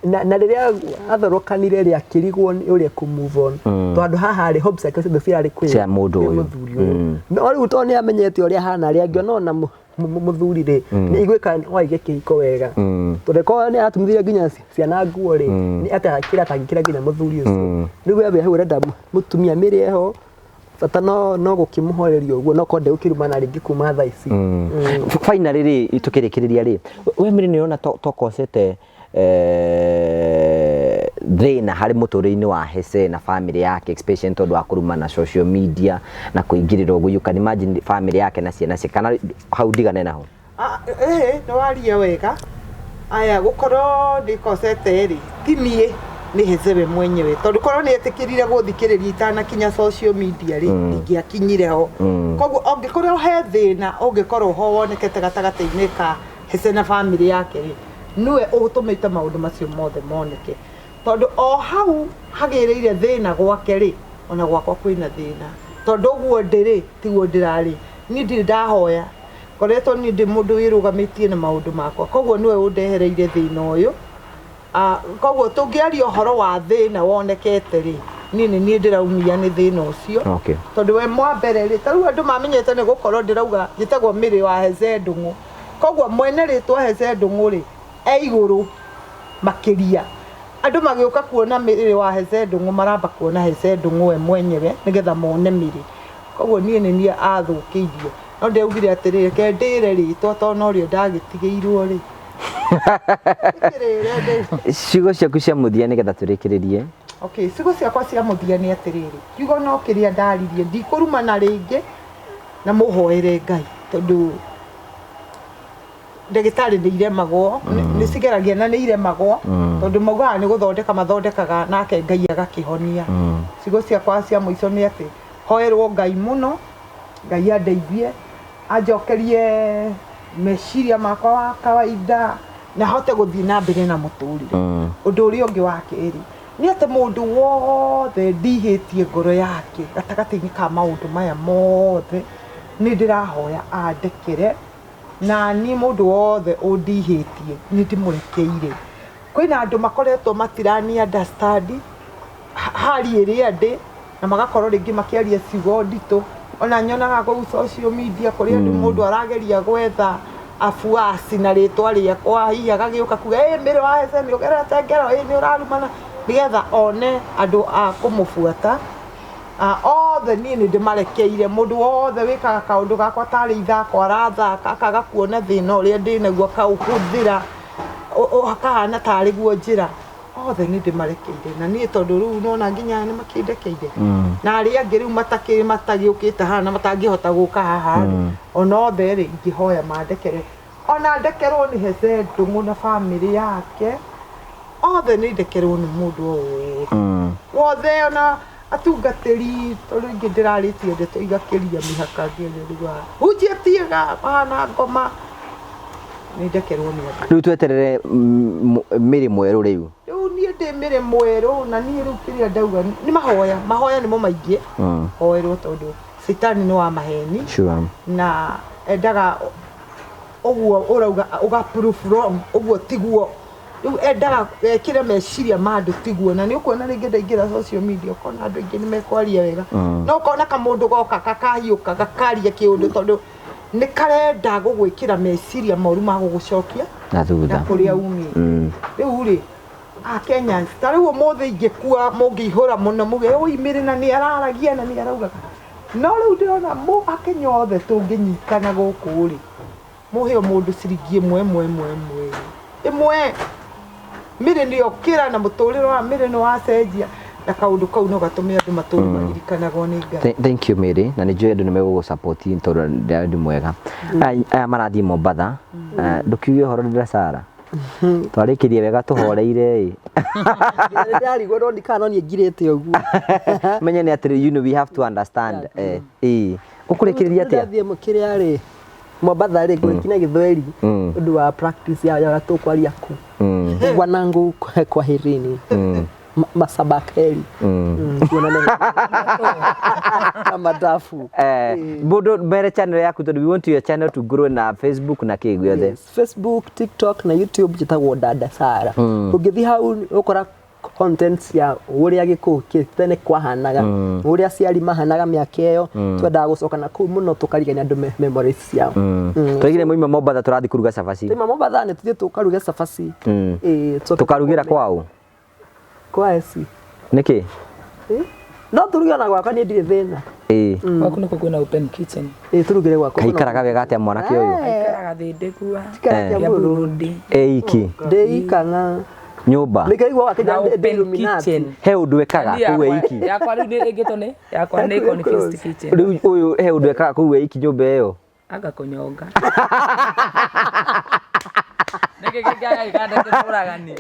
na riria athorokanire ri akirigwo ni uria ku move on tondu haha ri hopes ake ciothe ciari kwi
cia mundu uyu
no riu to ni amenyete uria hana ri angiona muthuri ri ni igwika waige kihiko wega tureko ni atumithire nginya ciana nguo ri ni atakira tangikira nginya muthuri ucio riu we hau renda mutumia miri eho bata no gukimuhoreria uguo no konde ukirumana ringi kuma tha ici
finally ri tukirikiriria ri we miri ni ona tokosete thina hari muturire-ini wa Hese na family yake especially tondu wa kuruma na social media na kuingirira uguo you can imagine family yake na ciana cia kana hau ndigane naho
no waria wega aya gukorwo ndikosete ri timie ni Hese we mwenyewe tondu korwo ni etikirire guthikiriria itana kinya social media ri ingiakinyire ho koguo ongikorwo he thina ongikorwo ho wonekete gatagata-ini ka Hese na family yake ri niwe utumite maundu macio mothe moneke tondu o hau hagireire thina gwake ri ona gwakwa kwina thina tondu guo ndiri tiguo ndirari ni ndiri ndahoya koretwo ni ndi mundu wirugamitie na maundu makwa koguo niwe undehereire thina uyu koguo tungiaria uhoro wa thina wonekete ri ni ndiraumia ni thina ucio tondu we mwambere ri tariu andu mamenyete ni gukorwo ndirauga njitagwo Miri wa Heze Ndung'u koguo mwene ritwa Heze Ndung'u ri iguru makiria andu magioka kuona miriri wa Heze Ndung'u maramba kuona Heze Ndung'u we mwenyewe nigetha mone miri koguo nie ni nie athukiirio no ndeugire atiriri ke ndire ritwa to no rio ndagitigeirwo ri
ciugo ciaku cia muthia nigetha turikiririe
okay ciugo ciakwa cia muthia ni atiriri kiugo no kiria ndaririe ndikurumana ringi na muhoere Ngai tondu ndagitari ni iremagwo ni cigeragia na ni iremagwo tondu maugaga ni guthondeka mathondekaga nake Ngai agakihonia ciugo ciakwa cia muico ni ati hoerwo Ngai muno Ngai andeithie anjokerie meciria makwa wa kawaida na hote guthii na mbere na muturire undu uria ungi wa kiri ni ati mundu wothe ndihitie ngoro yake gatagati-ini ka maundu maya mothe ni ndirahoya andekere na ni mundu wothe undihitie ni ndimurekeire kwina andu makoretwo matirani understand hali iria ndi na magakorwo ringi makiaria ciugo ndito ona nyonaga kwa social media kuri andu mundu arageria gwetha afuasi na ritwa riakwa hihi agagiuka kuga miri wa Heze ni ugerete ngero ni urarumana nigetha one andu a kumubuata othe ni ndimarekeire mundu wothe wikaga kaundu gakwa tari ithako arathaka akaga kuona thina uria ndinaguo kauhuthira akahana tari guo njira othe ni ndimarekeire na ni tondu riu nona nginya ni makindekeire na aria angi riu matagiukite hana matangihota guka haha ona othe ri ingihoya mandekere ona ndekerwo ni Heze Ndung'u na family yake othe ni ndekerwo ni mundu wothe ona atungatiri tondu ingi ndiraritie ndeto igakiria mihaka ngirigwa hujetiega hana ngoma ni ndekerwo ni
riu tweterere miri mweru riu
nie ndi mire mweru na nie riu kiria ndauga ni mahoya nimo maingi hoerwo tondu sitani ni wa maheni na endaga oguo urauga uga proof wrong oguo tiguo riu endaga ekire meciria ma andu tiguo na ni ukuona ringi ndaingira social media ukona andu ingi ni mekwaria wega no ukona kamundu goka kakahiuka gakaria kiundu tondu ni karenda gugwikira meciria moru ma gugucokia
na thutha
na kuria umi riu ri Kenya tariu mothe ingikua mungihura muno muge uimire na ni araragia na ni arauga no riu ndirona mu Akenya othe tunginyikana guku ri muheo mundu ciringi imwe mire ni okira na muturire wa mire no acenjia na kaundu kau no gatume andu maturi magirikanagwo ni Ngai.
Thank you Mary na ni njui andu nimegugu support tondu ndi mwega aya marathie Mombatha ndukiuge horo ndira Sara twarikirie wega tuhoreire
ndari go ndo kana ni ngirete uguo
menye ni atiri you know we have to understand ukurikiria atia
ndathie mukire ari Mombatha ri gwikina Githweri undu wa practice ya tukwaria ku wanangu kwa herini masabakeli madafu
bodo mere channel yaku tondu we want your channel to grow na Facebook na kigu yothe
Facebook, TikTok na YouTube jitagwo Dada Sara ungithi hau ukora contents ya uria giku kitene kwahanaga uria ciari mahanaga miaka iyo twenda gucoka na ku muno tukarigania andu memories yao
twigire muima Mombatha turathi kuruga cabaci
tima Mombatha ni tuthie tukaruga cabaci
tukarugira kwao
kwa esi
niki
no turuge na gwaka ni ndire thina
waku niko kwina open kitchen
turugire gwaka
kaikaraga wega atia mwanake uyu
aikaraga thindikua
ya
Burundi
iki
ndeikana
nyumba
nikaigwa wakija
Illuminati
he undu ekaga kuwe iki
yakwa riu igitone yakwa ni confused kitchen
riu uyu he undu ekaga kuwe iki nyumba iyo
aga kunyonga neke kigaga iganda turagani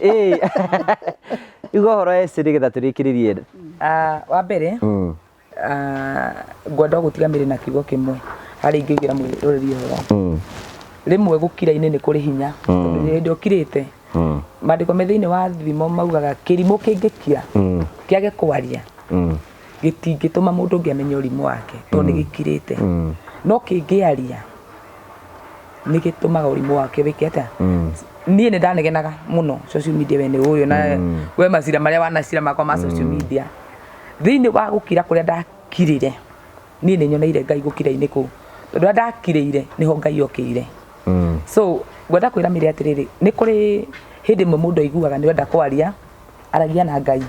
igo horo esiri getha turikiririe
wa mbere ngwenda gutiga miri na kiugo kimwe hari ingigira mwiroreri horo rimwe gukira-ini ni kuri hinya tondu ukirite mandiko me thiini wa thimo maugaga kirimo kingikira kiage kwaria gitingituma mundu ngiamenya urimu wake tondu gikirite no kingiaria nigitumaga urimu wake wiki atia nie ni ndanegenaga muno social media wene uyu na we macira maria wanacira makwa ma social media thiini wa gukira kuria ndakirire nie ni nyoneire Ngai gukira-ini ku tondu ndakirire niho Ngai okire so gwenda kwira mire atiriri ni kuri hindi mwe mundu aiguaga ni wenda kwaria aragia na Ngai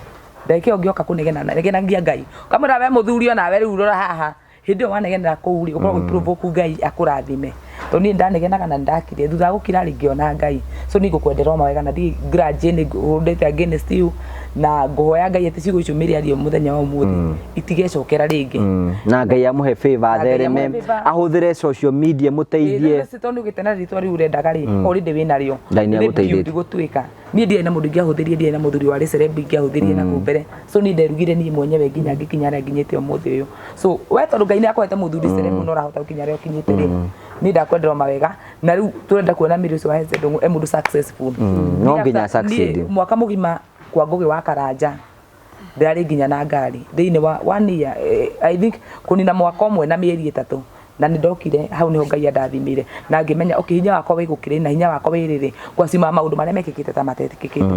ndeke ongioka kunegena na negenagia Ngai kamera we muthuri ona we riu rora haha hindi wanegenera kuu ri ukorwo provoke Ngai akurathime to ni ndanegenaga na ndakire thutha gukira ringi ona Ngai so ni ngukwendera mawega na ndi grudge ni ndete against you na nguhoya Ngai ati cigo icio miriario muthenya wa umuthi itigecokera ringi
na Ngai amuhe favor thereme ahuthire social media muteithie
to gitena ritwa riu rendaga ri already wina rio
Ngai ni aguteithie
gutwika ni ndiye na mundu ngihuthirie ndiye na muthuri wa celebrity ngihuthirie na kumbere so ni nderugire ni mwenyewe nginya ngikinya ra nginyite umuthi uyu so we tondu Ngai ni akwete muthuri celebrity no rahota gukinya rio kinyite ri ni ndakwendera mawega na riu turenda kuona miri ucio wa Heze Ndung'u mundu successful
no nginya succeed
mwaka mugima kwa Ngugi wa Karanja ndari nginya na ngari thiini wa 1 year I think kunina mwaka umwe na mieri 3 na ndokire hau niho Ngai andathimire na ngimenya hinya wakwa wi gukire na hinya wakwa wi riri gwacima maundu maria mekikite ta matetikikite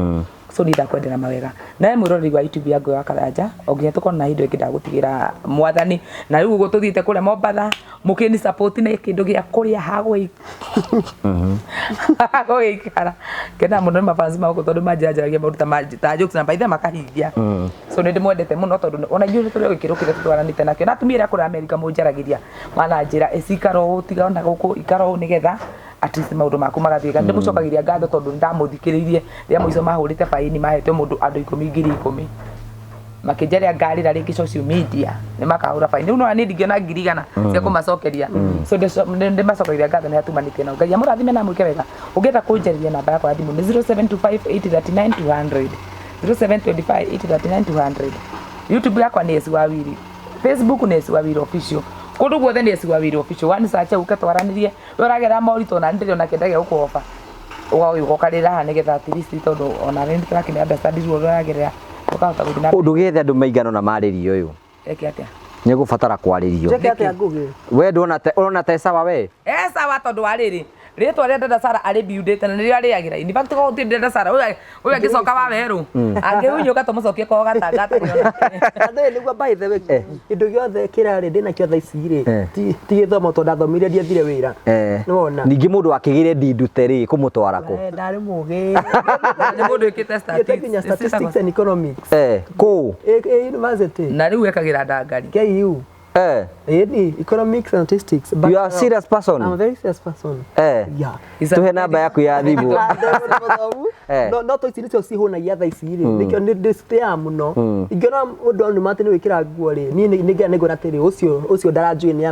so nida kwendera mawega na mwirori wa YouTube ya Ngugi wa Karanja onginya tukona na hindu ikida gutigira mwathani na riu gututhiite kure Mombatha mukini support na kindu gia kuria hagwe hagwe ikara kena muno mafanzi mako tondu majajaragia maruta ta jokes na baitha makahithia so ndi mwendete muno tondu ona ithuĩ tũrĩ gĩkĩro twaranĩte nakĩo na atumia kũrĩa Amerika mũnjaragiria mana njĩra ĩcikaro tigana gũkũ ikaro nĩgetha at least maũndũ maku magathiĩka ndĩmũcokagiria ngatho tondu ndamũthikĩrĩirie rĩrĩa mũico mahũrĩte faini mahetwo mũndũ andũ 10,000 makijaria ngari na rĩngĩ social media nĩ makahũra faini rĩu no ni ndingĩona ngiri igana cia kũmacokeria so ndĩmacokagiria ngatho nĩ atumanĩtie na Ngai amũrathime na mwĩke wega ũngĩenda kũnjarĩria namba yakwa ya thimũ nĩ 0725839200 0725839200 YouTube yakwa nĩ Esi Wawiri Facebook nĩ Esi Wawiri official kundu guothe nĩ Esi Wawiri official one search uke twaranĩrie ũragera maũritũ na ndĩrĩ ona kĩndage gũkũofa ugokarĩra ha nĩgetha at least tondu ona rĩndĩ tũrakĩnĩ understand ruo rũragerera ũkahota gũthina
ũndũ gethe andũ maigana na marĩrio ũyũ
eke atĩa
nĩ gũbatara kwarĩrio
Njeke atĩa Ngugi
we ndona ta sawa we
sawa tondu wa rĩrĩ rĩtwa rĩa Dada Sarah arĩ buildete na nĩrĩo arĩagĩra in fact ko ti Dada Sarah ũyũ angĩcoka wa werũ angĩhunyũka tũmũcokie ko gatangata
andũ nĩguo by the way indo giothe kĩrarĩ ndĩna kĩo thaa ici rĩ ti gĩthomo tondũ ndathomire ndiathire wĩra nĩwona
ningĩ mũndũ akĩgĩre ndindute rĩ kũmũtwara kũ
ndarĩ mũgĩ
nĩ mũndũ wĩkĩte
statistics and economics
kũ
university
na rĩu ekagĩra ndangari
KU economics and statistics
you are a serious person
I'm a very serious person yeah
tuhe namba yaku ya thimũ
no to ici nĩcio cihunagia thaa ici rĩ nĩkĩo nĩ display mũno ingĩona ũndũ nĩ matĩ nĩ wĩkĩra nguo rĩ niĩ nĩngĩa nĩngũra atĩrĩ ũcio ndaranjũĩ nĩ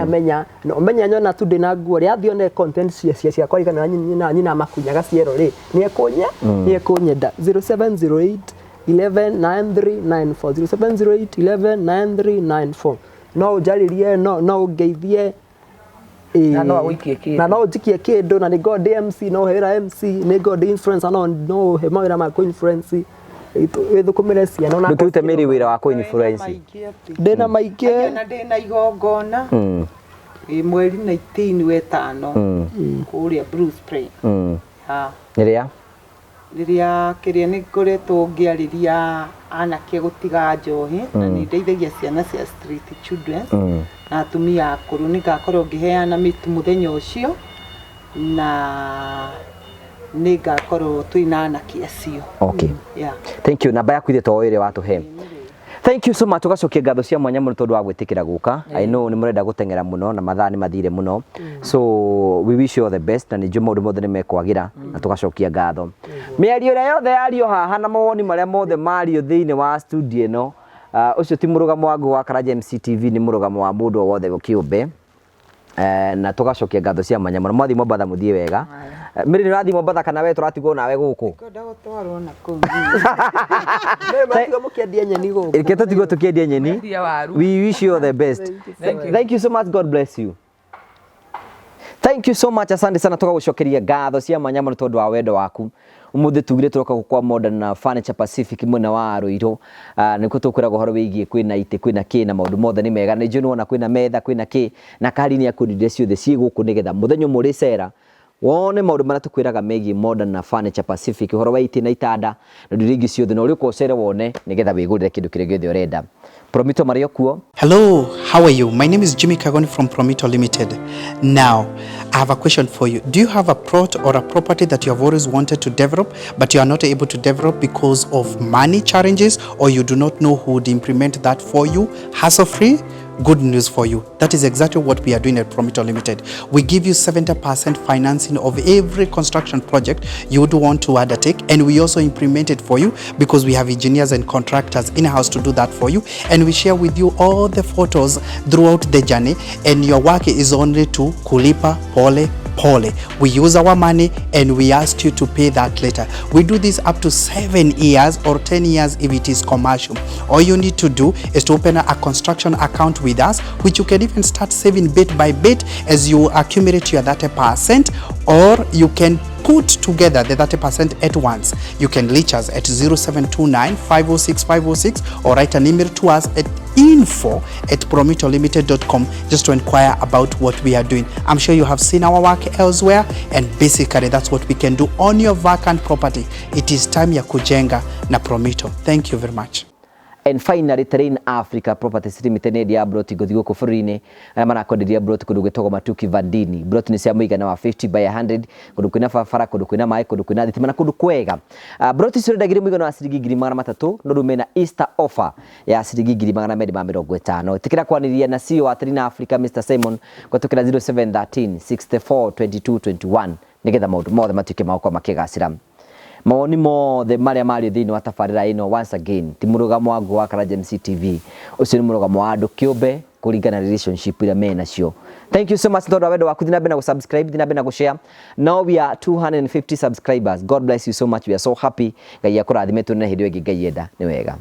amenya na ũmenya nyona tu ndĩ na nguo rĩ athiĩ one content ciakwa igana nyina makunyaga ciero rĩ nĩ ekũnyenda 0708 119394 0708 119394 no njaririe no ngeithie
na no ũikie kĩndũ
na no njikie kĩndũ na nĩ god MC no hera MC nĩ god influencer no he mawĩra ma influence wĩthũkũmĩre ciana na
ndũtute mĩrĩ wĩra wa influence
ndĩna maingĩ
na ndĩna igongona mweri 19 wetano kũrĩa Bruce Spray
rĩrĩa
kĩrĩa nĩ ngoretwo ngĩarĩria anake gũtiga njohi na nĩ ndeithagia ciana cia street children na atumia akũrũ nĩ ngakorwo ngĩheana mĩtu mũthenya ũcio na nĩ ngakorwo twĩna anake acio
okay thank you namba yaku ithĩ to ĩrĩa watũhe thank you so much tugacokia ngatho cia mwanya mũno tondu wa gwĩtĩkĩra gũka I know nĩ mũrenda gũteng'era mũno na mathaa nĩ mathire mũno so we wish you all the best na nĩnjũ maũndũ mothe nĩ mekwagĩra na tugacokia ngatho mĩario ĩrĩa yothe yario haha na mawoni marĩa mothe mario thĩinĩ wa studio ĩno ũcio ti mũrũgamo wa Ngugi wa Karanja MCTV nĩ mũrũgamo wa mũndũ o wothe kĩũmbe na tugacokia ngatho cia mwanya mũno mwathi Mombatha mũthiĩ wega mĩrĩ nĩ ũrathiĩ Mombatha kana we tũratigwo nawe gũkũ
ngenda gũtwarwo na kũu
matigo mũkĩendia nyeni gũkũ
reke tũtigwo tũkĩendia nyeni we wish you all the best thank you so much God bless you thank you so much asante sana tũgagũcokeria ngatho cia mwanya mũno tondũ wa wendo waku umuthi tugire turoka kwa Modern Furniture Pacific mwena wa Ruiru nikuo tukwira guhoro wigie kwina ite kwina ki na maundu mothe ni mega ni njunu ona kwina metha kwina ki na kari ni akundire ciothe cie guku nigetha muthenyo muri cera wone maundu mara tukwiraga megi Modern na Furniture Pacific horo wa iti na itanda na ndirigi ciothe no uri ukocere wone nigetha wigurire kindu kire giothe urenda. Promito Mario kuo.
Hello, how are you? My name is Jimmy Kagoni from Promito Limited. Now, I have a question for you. Do you have a plot or a property that you have always wanted to develop, but you are not able to develop because of money challenges, or you do not know who would implement that for you, hassle-free? Good news for you. That is exactly what we are doing at Promito Limited. We give you 70% financing of every construction project you would want to undertake, and we also implement it for you because we have engineers and contractors in-house to do that for you, and we share with you all the photos throughout the journey, and your work is only to kulipa pole pole. We use our money and we ask you to pay that later. We do this up to 7 years or 10 years if it is commercial. All you need to do is to open a construction account with us, which you can even start saving bit by bit as you accumulate your 30%, or you can put together the 30% at once. You can reach us at 0729 506 506 or write an email to us at info@promitolimited.com just to inquire about what we are doing. I'm sure you have seen our work elsewhere, and basically that's what we can do on your vacant property. It is time ya kujenga na Promito. Thank you very much.
And finally, Terrain Africa Properties Limited ni dia broti guthigo ku bururi-ini aria marakwenderia broti kundu gwitagwo Matuki Vandini. Broti ni cia muigana wa 50 by 100 kundu kwina barabara, kundu kwina mai, kundu kwina thitima na kundu kwega. Broti cio ndagire muigana wa ciringi 3,300 no rumena Easter offer ya ciringi 2,250. Tikira kwaniria na CEO wa Terrain Africa Mr Simon kwa tukira 0713 64 22 21 nigetha maundu mothe matuike mauko makigacira. Mawoni mothe maria mari thiini wa tabarira ino once again ti murugamo wangu wa Karaja MC TV, ucio ni murugamo wa andu kiumbe kuringana relationship ira mena cio. Thank you so much tondu wendo waku thina bena subscribe, thina bena share. Now we are 250 subscribers. God bless you so much. We are so happy. Ngai akurathime tunene hindi wengi Ngai enda ni wega.